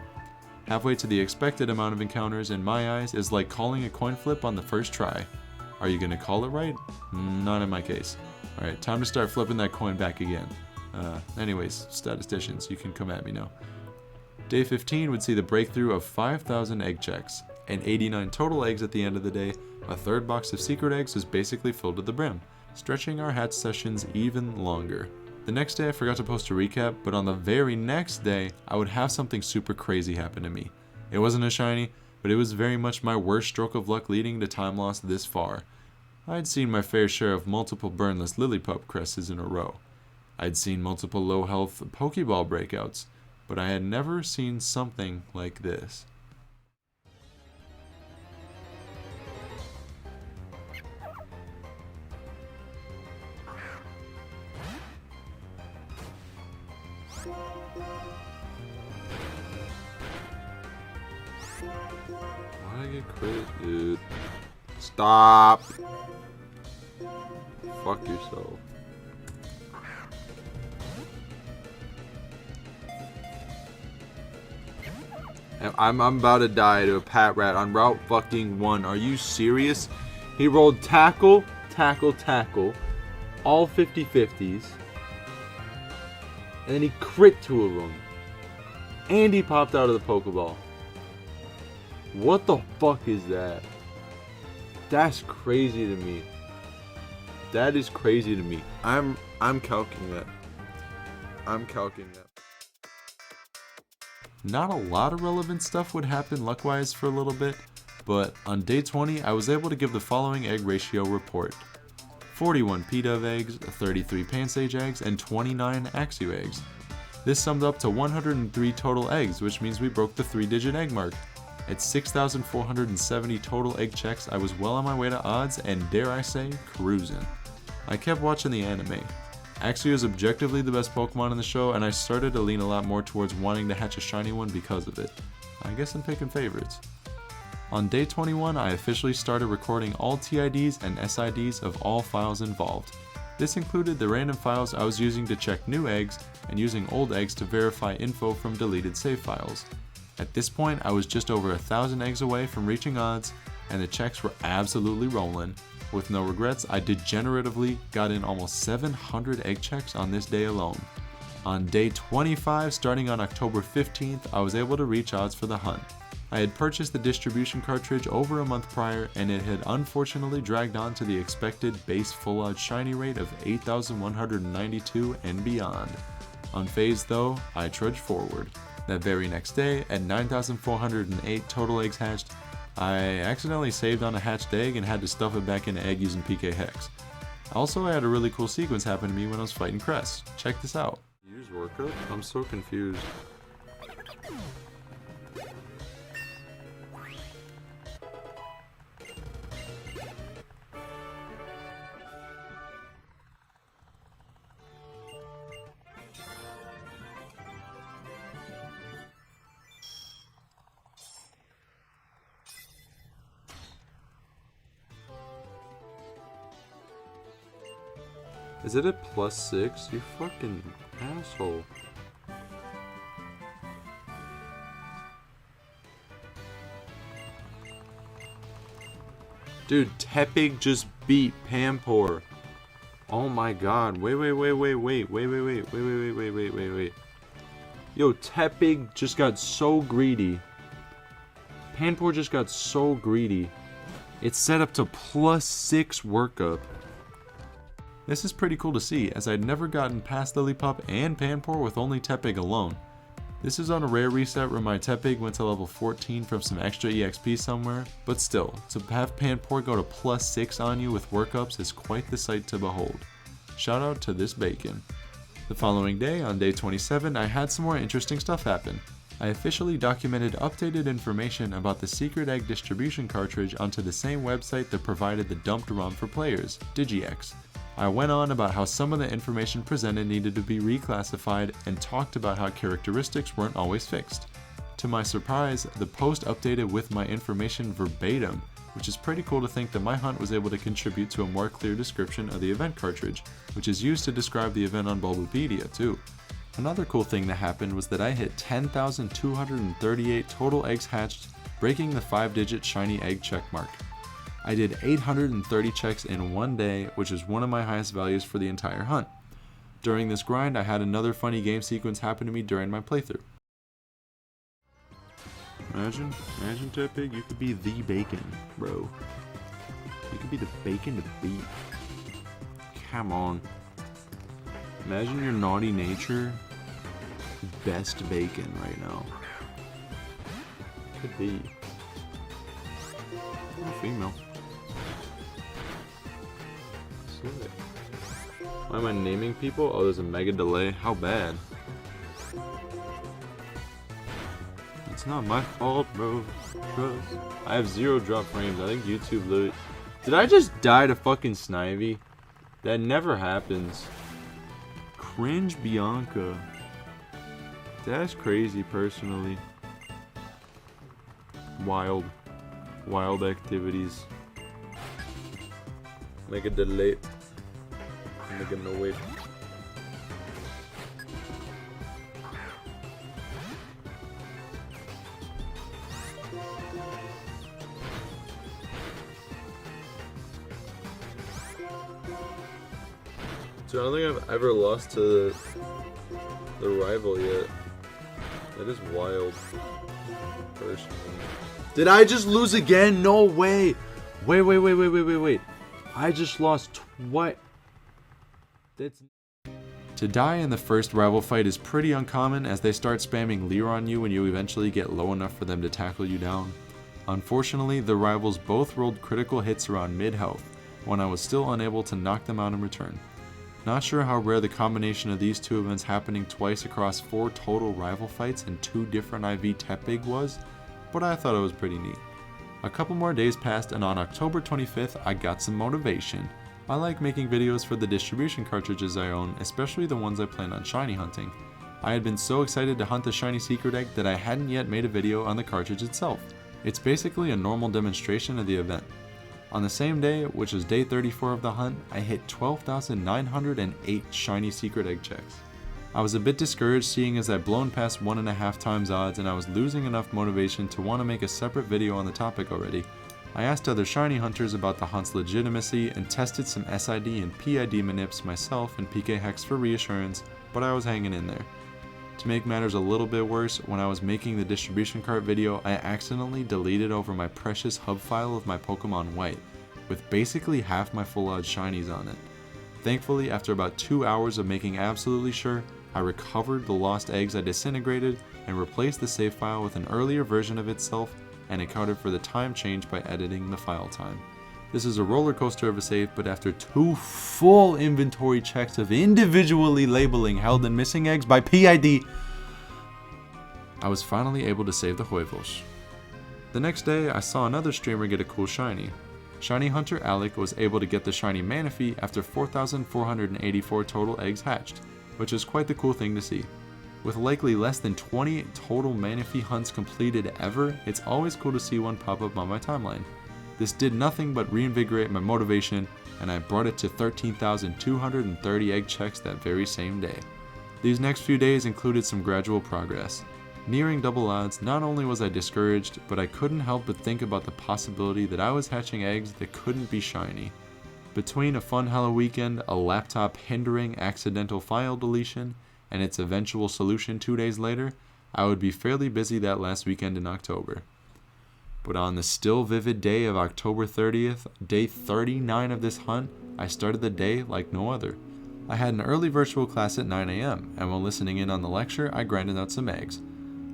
Halfway to the expected amount of encounters in my eyes is like calling a coin flip on the first try. Are you gonna call it right? Not in my case. Alright, time to start flipping that coin back again. Anyways, statisticians, you can come at me now. Day 15 would see the breakthrough of 5,000 egg checks, and 89 total eggs at the end of the day. A third box of secret eggs was basically filled to the brim, stretching our hatch sessions even longer. The next day I forgot to post a recap, but on the very next day, I would have something super crazy happen to me. It wasn't a shiny, but it was very much my worst stroke of luck leading to time loss this far. I'd seen my fair share of multiple burnless Lillipup crests in a row. I'd seen multiple low health Pokeball breakouts, but I had never seen something like this. Why'd I get crit, dude? Stop! Fuck yourself. I'm about to die to a Pat Rat on Route fucking 1. Are you serious? He rolled tackle, tackle, tackle, all 50-50s, and then he crit 2 of them. And he popped out of the Pokeball. What the fuck is that? That's crazy to me. That is crazy to me. I'm calcing that. I'm calcing that. Not a lot of relevant stuff would happen luck-wise for a little bit, but on day 20 I was able to give the following egg ratio report. 41 P-Dove eggs, 33 Pansage eggs, and 29 Axew eggs. This summed up to 103 total eggs, which means we broke the 3-digit egg mark. At 6,470 total egg checks, I was well on my way to odds and, dare I say, cruising. I kept watching the anime. Axew is objectively the best Pokemon in the show, and I started to lean a lot more towards wanting to hatch a shiny one because of it. I guess I'm picking favorites. On day 21, I officially started recording all TIDs and SIDs of all files involved. This included the random files I was using to check new eggs, and using old eggs to verify info from deleted save files. At this point, I was just over 1,000 eggs away from reaching odds, and the checks were absolutely rolling. With no regrets, I degeneratively got in almost 700 egg checks on this day alone. On day 25, starting on October 15th, I was able to reach odds for the hunt. I had purchased the distribution cartridge over a month prior, and it had unfortunately dragged on to the expected base full odds shiny rate of 8,192 and beyond. Unfazed though, I trudged forward. That very next day, at 9,408 total eggs hatched, I accidentally saved on a hatched egg and had to stuff it back in an egg using PK Hex. Also, I had a really cool sequence happen to me when I was fighting Crest. Check this out. Use workup? I'm so confused. Is it at +6? You fucking asshole. Dude, Tepig just beat Pampor. Oh my god. Wait. Yo, Tepig just got so greedy. Pampor just got so greedy. It's set up to +6 workup. This is pretty cool to see, as I'd never gotten past Lillipup and Pampor with only Tepig alone. This is on a rare reset where my Tepig went to level 14 from some extra EXP somewhere, but still, to have Pampor go to +6 on you with workups is quite the sight to behold. Shout out to this bacon. The following day, on day 27, I had some more interesting stuff happen. I officially documented updated information about the secret egg distribution cartridge onto the same website that provided the dumped ROM for players, DigiX. I went on about how some of the information presented needed to be reclassified and talked about how characteristics weren't always fixed. To my surprise, the post updated with my information verbatim, which is pretty cool to think that my hunt was able to contribute to a more clear description of the event cartridge, which is used to describe the event on Bulbapedia too. Another cool thing that happened was that I hit 10,238 total eggs hatched, breaking the 5-digit shiny egg check mark. I did 830 checks in one day, which is one of my highest values for the entire hunt. During this grind, I had another funny game sequence happen to me during my playthrough. Imagine Tepig, you could be the bacon, bro. You could be the bacon to beat. Come on. Imagine your naughty nature. Best bacon right now. Could be. Oh, female. Sick. Why am I naming people? Oh, there's a mega delay. How bad? It's not my fault, bro. Trust. I have 0 drop frames. I think YouTube literally... Did I just die to fucking Snivy? That never happens. Cringe Bianca. That's crazy, personally. Wild activities. Make a delay. Make a no wait. So I don't think I've ever lost to the rival yet. That is wild. Personally. Did I just lose again? No way. Wait. I just lost twice. That's... To die in the first rival fight is pretty uncommon, as they start spamming Leer on you when you eventually get low enough for them to tackle you down. Unfortunately, the rivals both rolled critical hits around mid-health, when I was still unable to knock them out in return. Not sure how rare the combination of these two events happening twice across 4 total rival fights and 2 different IV Tepig was, but I thought it was pretty neat. A couple more days passed, and on October 25th I got some motivation. I like making videos for the distribution cartridges I own, especially the ones I plan on shiny hunting. I had been so excited to hunt the shiny secret egg that I hadn't yet made a video on the cartridge itself. It's basically a normal demonstration of the event. On the same day, which is day 34 of the hunt, I hit 12,908 shiny secret egg checks. I was a bit discouraged seeing as I'd blown past 1.5 times odds, and I was losing enough motivation to want to make a separate video on the topic already. I asked other shiny hunters about the hunt's legitimacy and tested some SID and PID manips myself in PK Hex for reassurance, but I was hanging in there. To make matters a little bit worse, when I was making the distribution cart video, I accidentally deleted over my precious hub file of my Pokemon White, with basically half my full odds shinies on it. Thankfully, after about 2 hours of making absolutely sure, I recovered the lost eggs I disintegrated and replaced the save file with an earlier version of itself, and accounted for the time change by editing the file time. This is a roller coaster of a save, but after 2 full inventory checks of individually labeling held and missing eggs by PID, I was finally able to save the Huevos. The next day, I saw another streamer get a cool shiny. Shiny Hunter Alec was able to get the shiny Manaphy after 4,484 total eggs hatched, which is quite the cool thing to see. With likely less than 20 total Manaphy hunts completed ever, it's always cool to see one pop up on my timeline. This did nothing but reinvigorate my motivation, and I brought it to 13,230 egg checks that very same day. These next few days included some gradual progress. Nearing double odds, not only was I discouraged, but I couldn't help but think about the possibility that I was hatching eggs that couldn't be shiny. Between a fun Halloween weekend, a laptop hindering accidental file deletion, and its eventual solution 2 days later, I would be fairly busy that last weekend in October. But on the still vivid day of October 30th, day 39 of this hunt, I started the day like no other. I had an early virtual class at 9 AM, and while listening in on the lecture, I grinded out some eggs.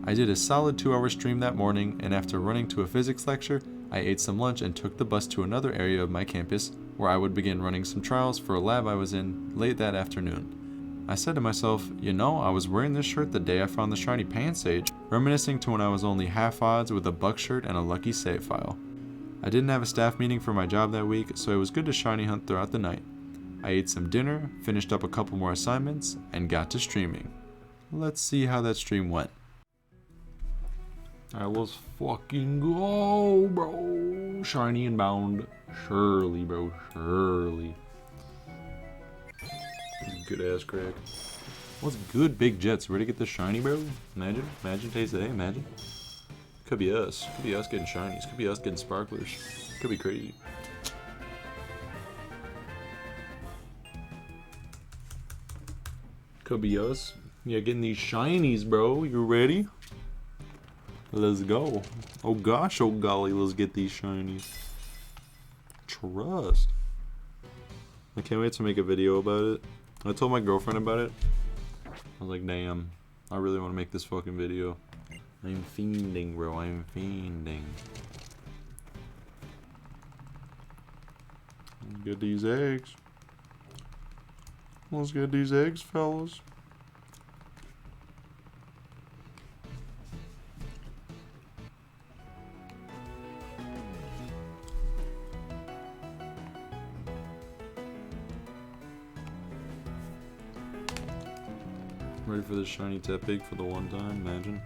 I did a solid 2-hour stream that morning, and after running to a physics lecture, I ate some lunch and took the bus to another area of my campus, where I would begin running some trials for a lab I was in late that afternoon. I said to myself, you know, I was wearing this shirt the day I found the shiny Pansage, reminiscing to when I was only half odds with a buck shirt and a lucky save file. I didn't have a staff meeting for my job that week, so it was good to shiny hunt throughout the night. I ate some dinner, finished up a couple more assignments, and got to streaming. Let's see how that stream went. Alright, let's fucking go, bro. Shiny and bound. Surely, bro. Surely. Good ass crack. What's good, Big Jets? Ready to get the shiny, bro? Imagine taste it. Hey, imagine. Could be us. Could be us getting shinies. Could be us getting sparklers. Could be crazy. Could be us. Yeah, getting these shinies, bro. You ready? Let's go. Oh gosh, oh golly, let's get these shinies. Trust. I can't wait to make a video about it. I told my girlfriend about it. I was like, damn, I really want to make this fucking video. I'm fiending, bro. I'm fiending. Get these eggs. Let's get these eggs, fellas. Ready for this shiny Tepig for the one time, imagine.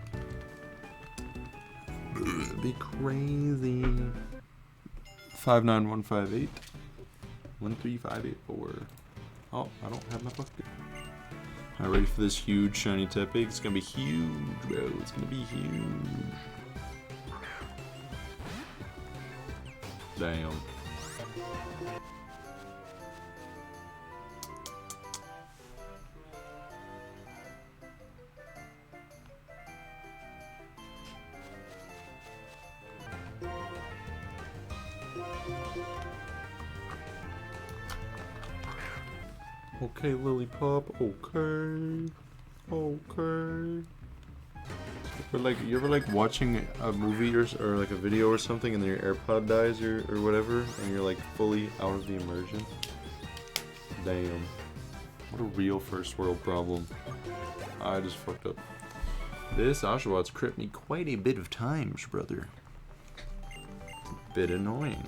It'd be crazy. 59158 13584. Oh, I don't have my bucket. Alright, ready for this huge shiny Tepig? It's gonna be huge, bro. It's gonna be huge. Damn. Okay, Lilipop. Okay. Okay. You ever like watching a movie or like a video or something and then your AirPod dies or whatever and you're like fully out of the immersion? Damn. What a real first world problem. I just fucked up. This Oshawott crit me quite a bit of times, brother. Bit annoying.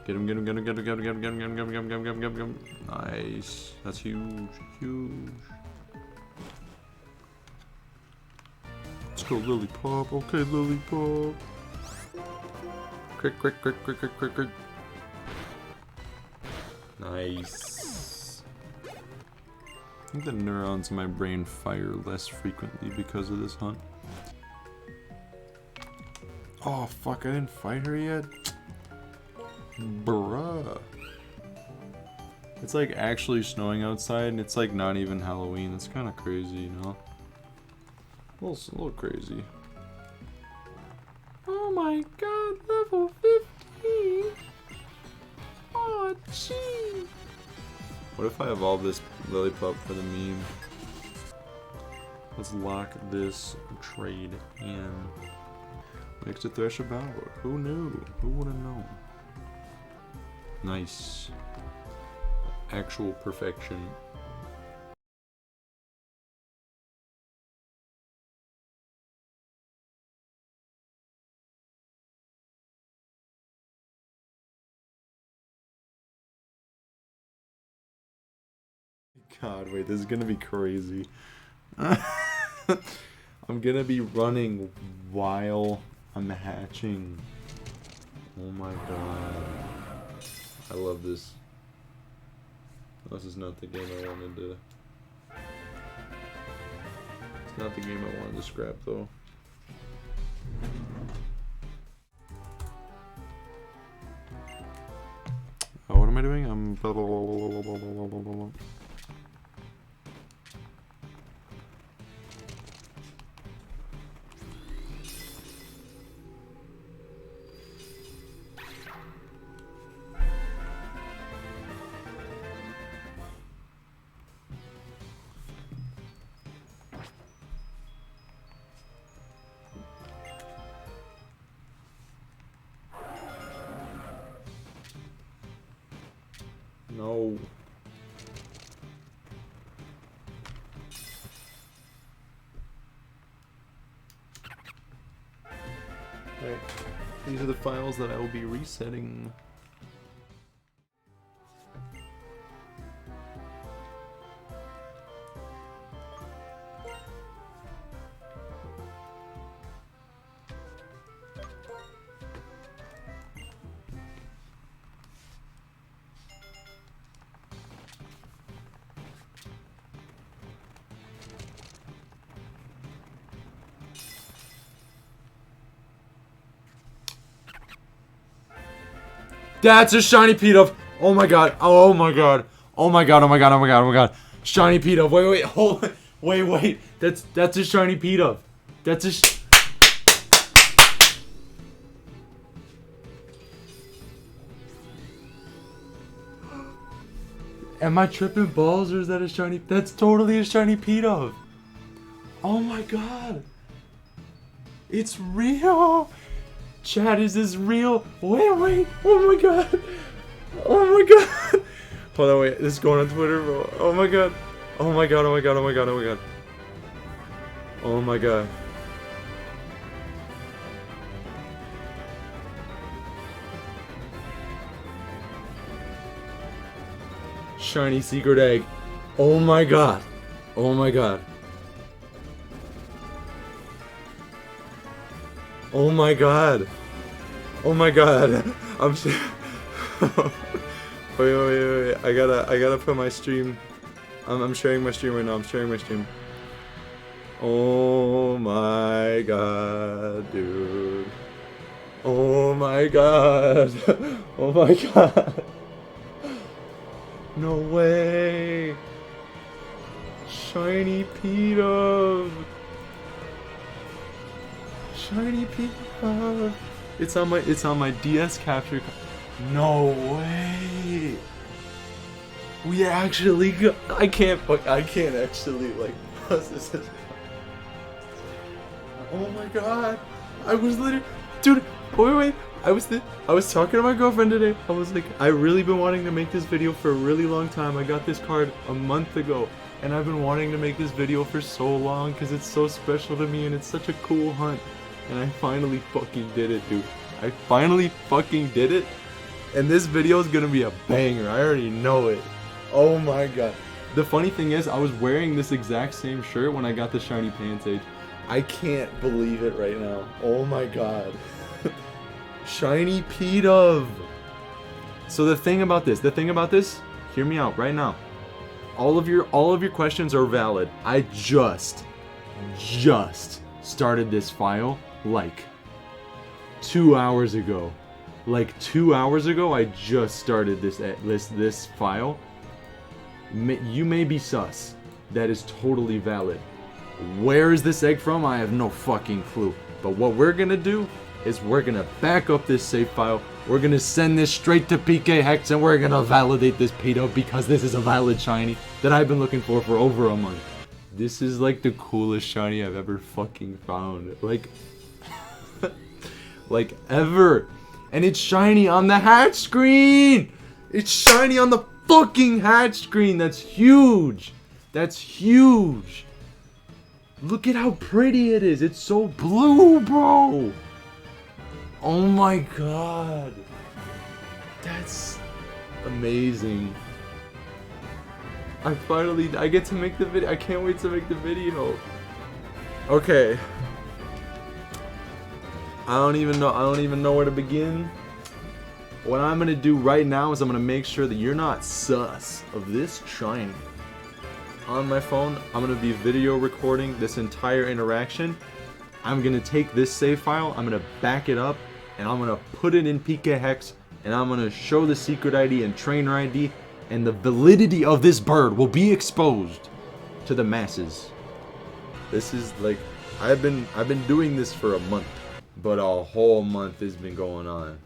Get him, get him, get him, get him, get him, get him, get him, get him, get him, get him, get him, get him, get him. Nice. That's huge, huge. Let's go, Lilipop. Okay, Lilipop. Crick, crick, crick, crick, crick, crick, crick. Nice. I think the neurons in my brain fire less frequently because of this hunt. Oh, fuck, I didn't fight her yet? Bruh. It's like actually snowing outside and it's like not even Halloween. It's kind of crazy, you know? A little crazy. Oh my god, level 15! Oh, gee! What if I evolve this Lilipop for the meme? Let's lock this trade in. Next to Thresh of Balor. Who knew? Who would have known? Nice. Actual perfection. God, wait, this is gonna be crazy. I'm gonna be running while I'm hatching. Oh my god. I love this. This is not the game I wanted to... It's not the game I wanted to scrap though. Oh, what am I doing? I'm... No. Alright, these are the files that I will be resetting. That's a shiny Pidove. Oh my god. Oh my god. Oh my god. Oh my god. Oh my god. Oh my god. Shiny Pidove. Wait, wait, hold. Wait, wait. That's a shiny Pidove. That's a. Am I tripping balls or is that a shiny? That's totally a shiny Pidove. Oh my god. It's real. Chat, is this real? Wait, wait. Oh my god. Oh my god. Hold on, wait. This is going on Twitter, bro. Oh my god. Oh my god, oh my god, oh my god, oh my god. Oh my god. Shiny secret egg. Oh my god. Oh my god. Oh my god. Oh my god. I'm wait, wait, wait. I gotta put my stream. I'm sharing my stream right now. I'm sharing my stream. Oh my god, dude. Oh my god. Oh my god. No way. Shiny Pidove. Shiny Pidove. It's on my DS capture. No way. it. We actually got... I can't actually, like, process this. Oh my god. I was literally... Dude, wait. I was talking to my girlfriend today. I was like, I've really been wanting to make this video for a really long time. I got this card a month ago. And I've been wanting to make this video for so long because it's so special to me and it's such a cool hunt. And I finally fucking did it, dude. I finally fucking did it. And this video is gonna be a banger. I already know it. Oh my god. The funny thing is, I was wearing this exact same shirt when I got the shiny Pansage. I can't believe it right now. Oh my god. Shiny P-Dove. So the thing about this, hear me out right now. All of your questions are valid. I just started this file like 2 hours ago. Like 2 hours ago, I just started this file. You may be sus. That is totally valid. Where is this egg from? I have no fucking clue. But what we're gonna do is we're gonna back up this save file. We're gonna send this straight to PK Hex and we're gonna validate this P-Dove because this is a valid shiny that I've been looking for over a month. This is like the coolest shiny I've ever fucking found. Like, like ever. And it's shiny on the hatch screen! It's shiny on the fucking hatch screen! That's huge! That's huge! Look at how pretty it is! It's so blue, bro! Oh my god! That's amazing. I get to make the video. I can't wait to make the video. Okay. I don't even know where to begin. What I'm gonna do right now is I'm gonna make sure that you're not sus of this shiny. On my phone, I'm gonna be video recording this entire interaction. I'm gonna take this save file, I'm gonna back it up, and I'm gonna put it in PK Hex, and I'm gonna show the secret ID and trainer ID, and the validity of this bird will be exposed to the masses. This is like, I've been doing this for a month. But a whole month has been going on.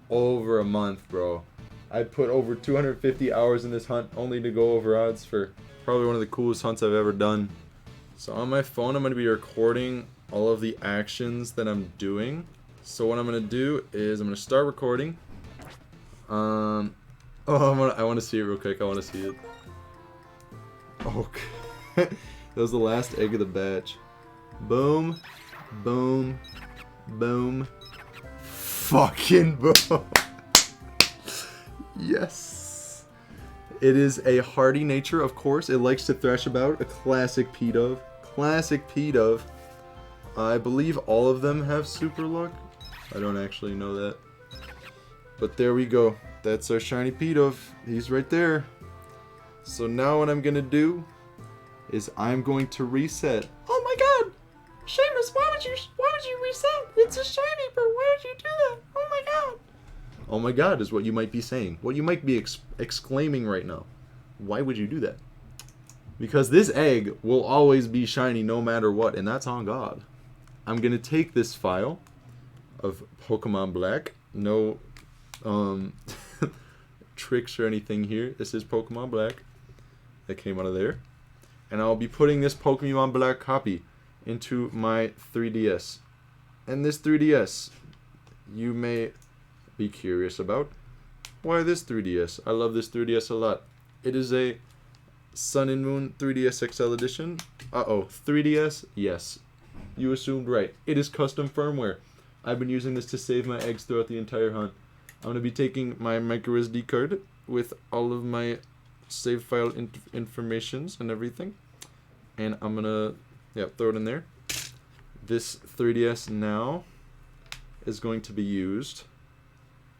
Over a month, bro. I put over 250 hours in this hunt only to go over odds for probably one of the coolest hunts I've ever done. So on my phone, I'm going to be recording all of the actions that I'm doing. So what I'm going to do is I'm going to start recording. I want to see it real quick. I want to see it. Okay. That was the last egg of the batch. Boom. Boom. Boom. Fucking boom. Yes. It is a hardy nature, of course. It likes to thrash about. A classic P-Dove. Classic P-Dove. I believe all of them have super luck. I don't actually know that. But there we go. That's our shiny P-Dove. He's right there. So now what I'm going to do is I'm going to reset. Oh my god! Seamus, why would you reset? It's a shiny, bro. Why would you do that? Oh my god. Oh my god is what you might be saying. What you might be exclaiming right now. Why would you do that? Because this egg will always be shiny no matter what, and that's on God. I'm going to take this file of Pokemon Black. No tricks or anything here. This is Pokemon Black. That came out of there. And I'll be putting this Pokemon Black copy into my 3DS. And this 3DS, you may be curious about. Why this 3DS? I love this 3DS a lot. It is a Sun and Moon 3DS XL edition. 3DS? Yes. You assumed right. It is custom firmware. I've been using this to save my eggs throughout the entire hunt. I'm going to be taking my microSD card with all of my save file informations and everything. And I'm going to throw it in there. This 3DS now is going to be used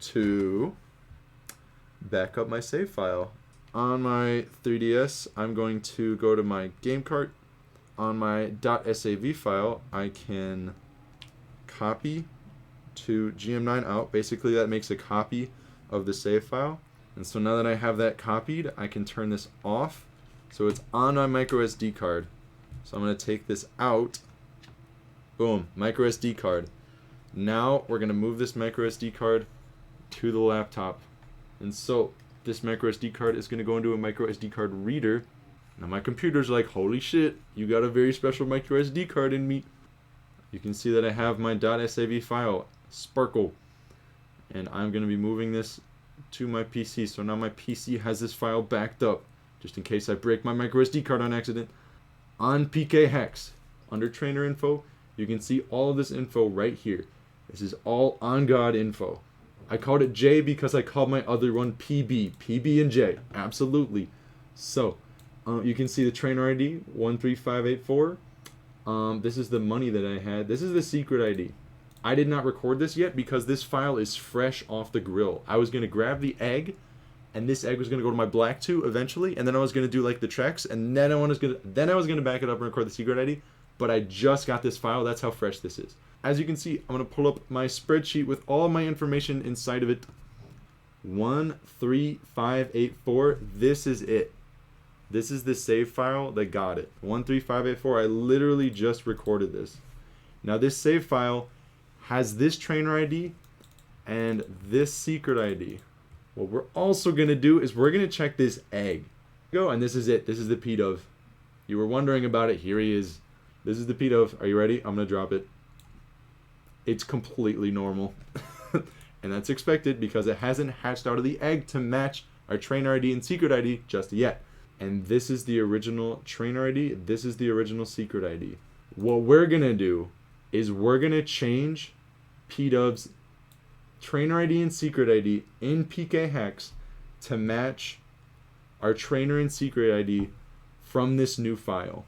to back up my save file. On my 3DS, I'm going to go to my game cart. On my .sav file, I can copy to GM9 out. Basically, that makes a copy of the save file. And so now that I have that copied, I can turn this off. So it's on my microSD card. So I'm going to take this out. Boom, microSD card. Now we're going to move this microSD card to the laptop. And so This micro SD card is going to go into a micro SD card reader. Now my computer's like, holy shit, you got a very special micro SD card in me. You can see that I have my .sav file, Sparkle. And I'm going to be moving this to my PC. So now my PC has this file backed up, just in case I break my micro SD card on accident. On PK Hex, under trainer info, you can see all of this info right here. This is all on God info. I called it J because I called my other one PB. PB and J. Absolutely. So, you can see the trainer ID, 13584. This is the money that I had. This is the secret ID. I did not record this yet because this file is fresh off the grill. I was going to grab the egg, and this egg was going to go to my Black 2 eventually, and then I was going to do like the checks, and then I was going to back it up and record the secret ID, but I just got this file. That's how fresh this is. As you can see, I'm going to pull up my spreadsheet with all my information inside of it. 13584. This is it. This is the save file that got it. 13584. I literally just recorded this. Now this save file has this trainer ID and this secret ID. What we're also going to do is we're going to check this egg. Go, and this is it. This is the P-Dove. You were wondering about it. Here he is. This is the P-Dove. Are you ready? I'm going to drop it. It's completely normal. And that's expected because it hasn't hatched out of the egg to match our trainer ID and secret ID just yet. And this is the original trainer ID. This is the original secret ID. What we're going to do is we're going to change P-Dove's trainer ID and secret ID in PK Hex to match our trainer and secret ID from this new file.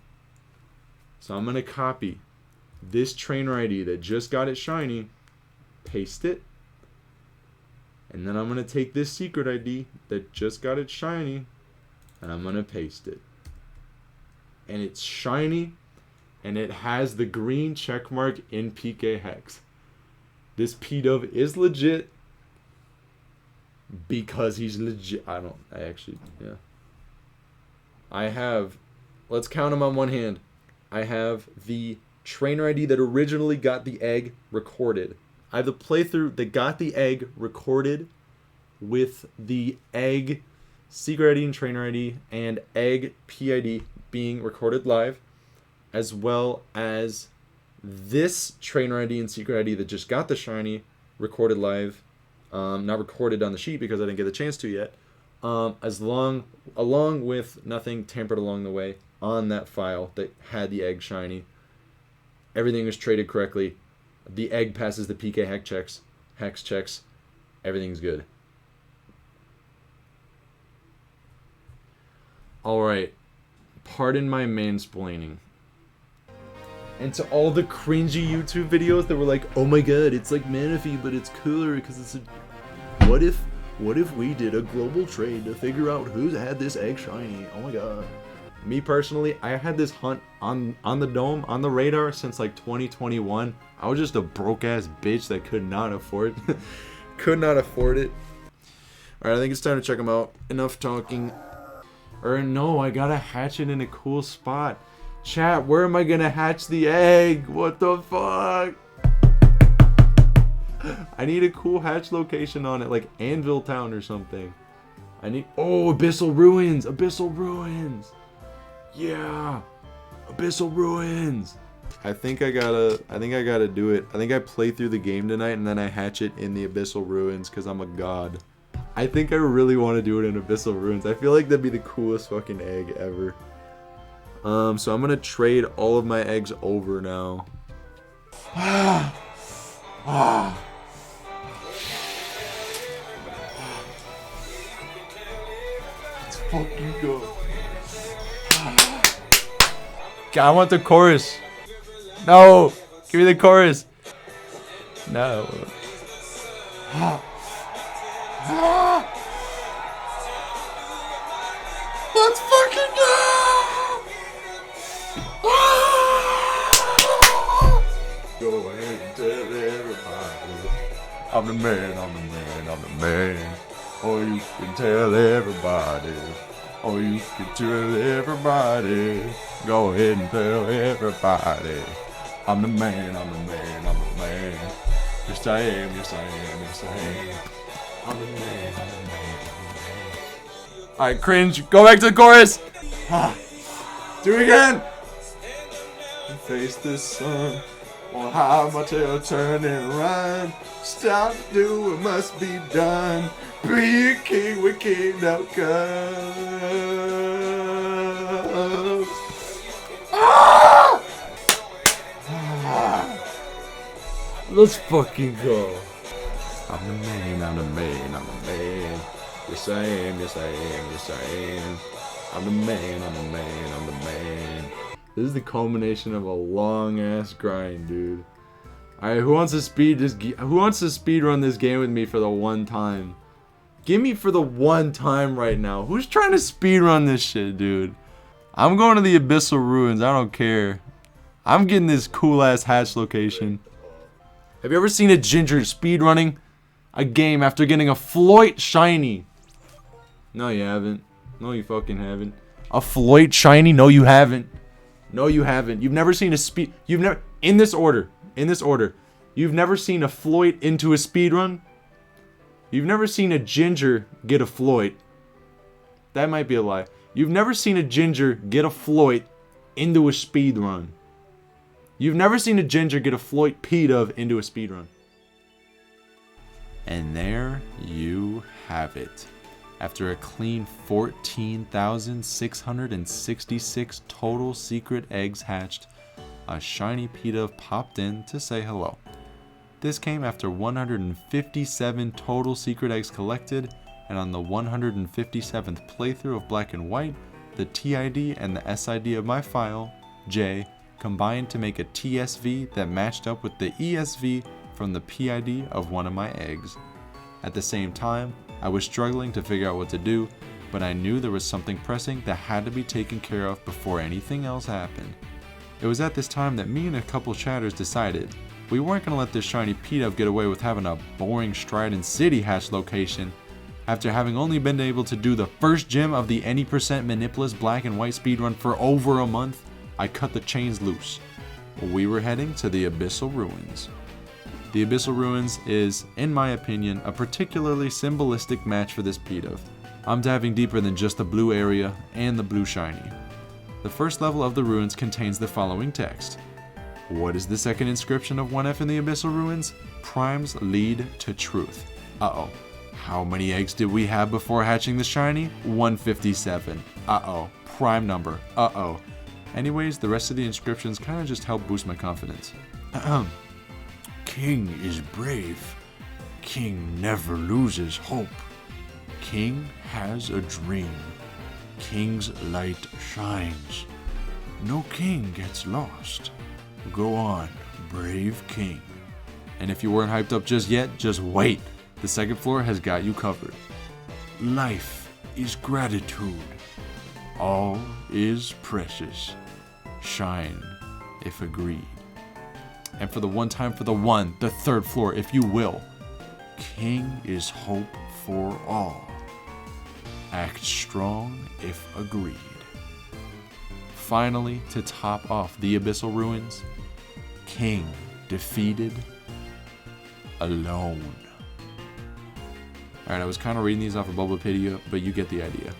So I'm going to copy this trainer ID that just got it shiny, paste it, and then I'm going to take this secret ID that just got it shiny, and I'm going to paste it. And it's shiny, and it has the green check mark in PK Hex. This P-Dove is legit because he's legit. I have, let's count them on one hand. I have the trainer ID that originally got the egg recorded. I have the playthrough that got the egg recorded with the egg secret ID and trainer ID and egg PID being recorded live, as well as this trainer ID and secret ID that just got the shiny recorded live, not recorded on the sheet because I didn't get the chance to yet, along with nothing tampered along the way on that file that had the egg shiny. Everything was traded correctly. The egg passes the PK hex checks. Everything's good. Alright, pardon my mansplaining. And to all the cringy YouTube videos that were like, oh my god, it's like Manaphy, but it's cooler because it's a... What if we did a global trade to figure out who's had this egg shiny? Oh my god. Me personally, I had this hunt on the dome, on the radar since like 2021. I was just a broke ass bitch that could not afford it. Alright, I think it's time to check them out. Enough talking. Or no, I gotta hatch it in a cool spot. Chat, where am I gonna hatch the egg? What the fuck? I need a cool hatch location on it, like Anvil Town or something. Abyssal Ruins! Abyssal Ruins! Yeah! Abyssal Ruins! I think I gotta do it. I think I play through the game tonight and then I hatch it in the Abyssal Ruins because I'm a god. I think I really want to do it in Abyssal Ruins. I feel like that'd be the coolest fucking egg ever. So I'm gonna trade all of my eggs over now. Let's fucking go. I want the chorus. No, give me the chorus. No. Let's fucking go. Go ahead and tell everybody. I'm the man, I'm the man, I'm the man. Oh, you can tell everybody. Oh, you can tell everybody. Go ahead and tell everybody. I'm the man, I'm the man, I'm the man. Yes I am, yes I am, yes I am. I'm the man, I'm the man, I'm the man. Alright, cringe. Go back to the chorus. Do it again. Face the sun. Well, how my tail turn and run. Stop to do what must be done. Be a king with kingdom comes. Ah! Let's fucking go. I'm the man, I'm the man, I'm the man. Yes I am, yes I am, yes I am. I'm the man, I'm the man, I'm the man. This is the culmination of a long ass grind, dude. Alright, who wants to speed run this game with me for the one time? Give me for the one time right now. Who's trying to speed run this shit, dude? I'm going to the Abyssal Ruins. I don't care. I'm getting this cool ass hatch location. Have you ever seen a ginger speed running a game after getting a Floyd shiny? No, you haven't. No, you fucking haven't. A Floyd shiny? No, you haven't. No, you haven't. You've never seen a speed. You've never. In this order. You've never seen a Floyd into a speed run? You've never seen a ginger get a Floyd. That might be a lie. You've never seen a ginger get a Floyd into a speed run. You've never seen a ginger get a Floyd P-Dove into a speed run. And there you have it. After a clean 14,666 total secret eggs hatched, a shiny P-Dove popped in to say hello. This came after 157 total secret eggs collected, and on the 157th playthrough of Black and White, the TID and the SID of my file, J, combined to make a TSV that matched up with the ESV from the PID of one of my eggs. At the same time, I was struggling to figure out what to do, but I knew there was something pressing that had to be taken care of before anything else happened. It was at this time that me and a couple chatters decided we weren't going to let this shiny P-Dove get away with having a boring Strident City hatch location. After having only been able to do the first gym of the any % Manipulous Black and White speedrun for over a month, I cut the chains loose. We were heading to the Abyssal Ruins. The Abyssal Ruins is, in my opinion, a particularly symbolistic match for this P-Dove. I'm diving deeper than just the blue area and the blue shiny. The first level of the ruins contains the following text. What is the second inscription of 1F in the Abyssal Ruins? Primes lead to truth. Uh-oh. How many eggs did we have before hatching the shiny? 157. Uh-oh. Prime number. Uh-oh. Anyways, the rest of the inscriptions kind of just help boost my confidence. King is brave. King never loses hope. King has a dream. King's light shines. No king gets lost. Go on, brave king. And if you weren't hyped up just yet, just wait. The second floor has got you covered. Life is gratitude. All is precious. Shine, if agreed. And for the one time for the third floor, if you will. King is hope for all. Act strong, if agreed. Finally, to top off the Abyssal Ruins, King defeated alone. Alright, I was kind of reading these off of Bubblepedia, but you get the idea.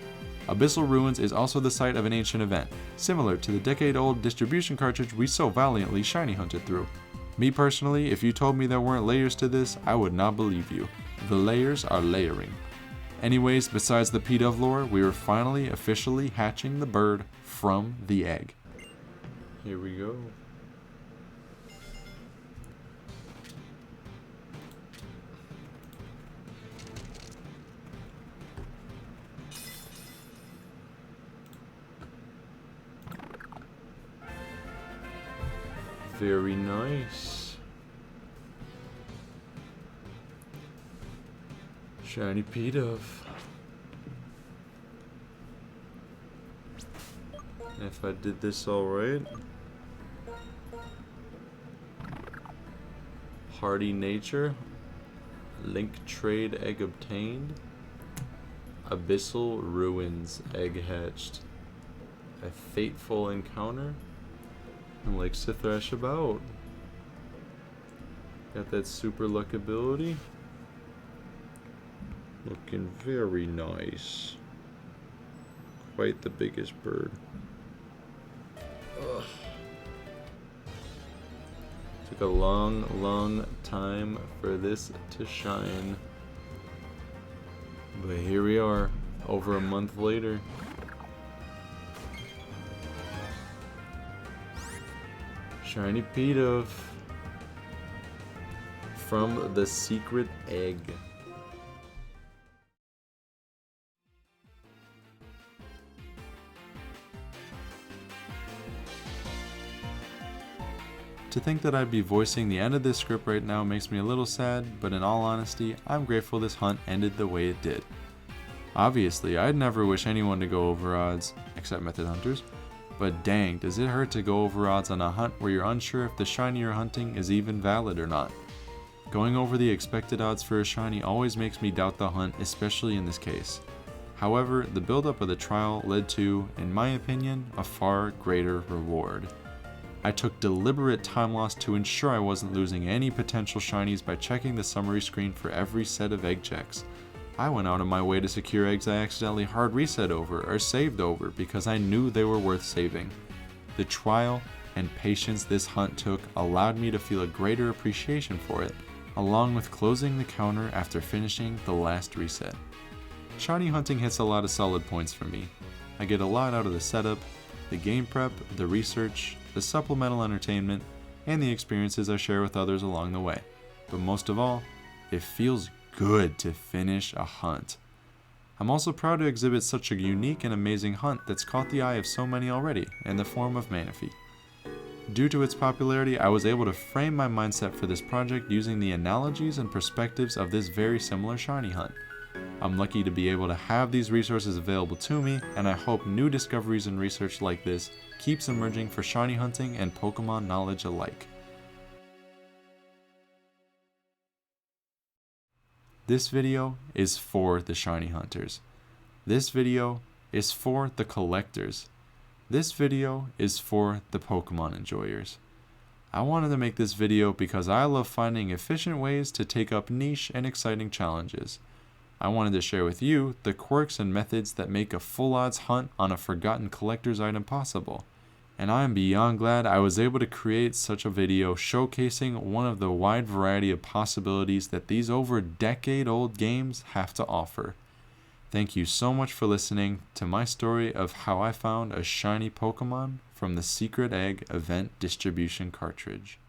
Abyssal Ruins is also the site of an ancient event, similar to the decade-old distribution cartridge we so valiantly shiny hunted through. Me personally, if you told me there weren't layers to this, I would not believe you. The layers are layering. Anyways, besides the P-Dove lore, we were finally officially hatching the bird from the egg. Here we go. Very nice. Shiny P-Dove. If I did this alright. Hardy Nature. Link Trade Egg obtained. Abyssal Ruins Egg hatched. A Fateful Encounter. And likes to thrash about. Got that super luck ability. Looking very nice. fight the biggest bird. Ugh. Took a long time for this to shine. But here we are, over a month later. Shiny Pidove from the secret egg. To think that I'd be voicing the end of this script right now makes me a little sad, but in all honesty, I'm grateful this hunt ended the way it did. Obviously, I'd never wish anyone to go over odds, except method hunters, but dang, does it hurt to go over odds on a hunt where you're unsure if the shiny you're hunting is even valid or not. Going over the expected odds for a shiny always makes me doubt the hunt, especially in this case. However, the build-up of the trial led to, in my opinion, a far greater reward. I took deliberate time loss to ensure I wasn't losing any potential shinies by checking the summary screen for every set of egg checks. I went out of my way to secure eggs I accidentally hard reset over or saved over because I knew they were worth saving. The trial and patience this hunt took allowed me to feel a greater appreciation for it, along with closing the counter after finishing the last reset. Shiny hunting hits a lot of solid points for me. I get a lot out of the setup, the game prep, the research, the supplemental entertainment, and the experiences I share with others along the way. But most of all, it feels good to finish a hunt. I'm also proud to exhibit such a unique and amazing hunt that's caught the eye of so many already, in the form of Manaphy. Due to its popularity, I was able to frame my mindset for this project using the analogies and perspectives of this very similar shiny hunt. I'm lucky to be able to have these resources available to me, and I hope new discoveries and research like this keeps emerging for shiny hunting and Pokemon knowledge alike. This video is for the shiny hunters. This video is for the collectors. This video is for the Pokemon enjoyers. I wanted to make this video because I love finding efficient ways to take up niche and exciting challenges. I wanted to share with you the quirks and methods that make a full odds hunt on a forgotten collector's item possible. And I am beyond glad I was able to create such a video showcasing one of the wide variety of possibilities that these over decade-old games have to offer. Thank you so much for listening to my story of how I found a shiny Pokemon from the Secret Egg event distribution cartridge.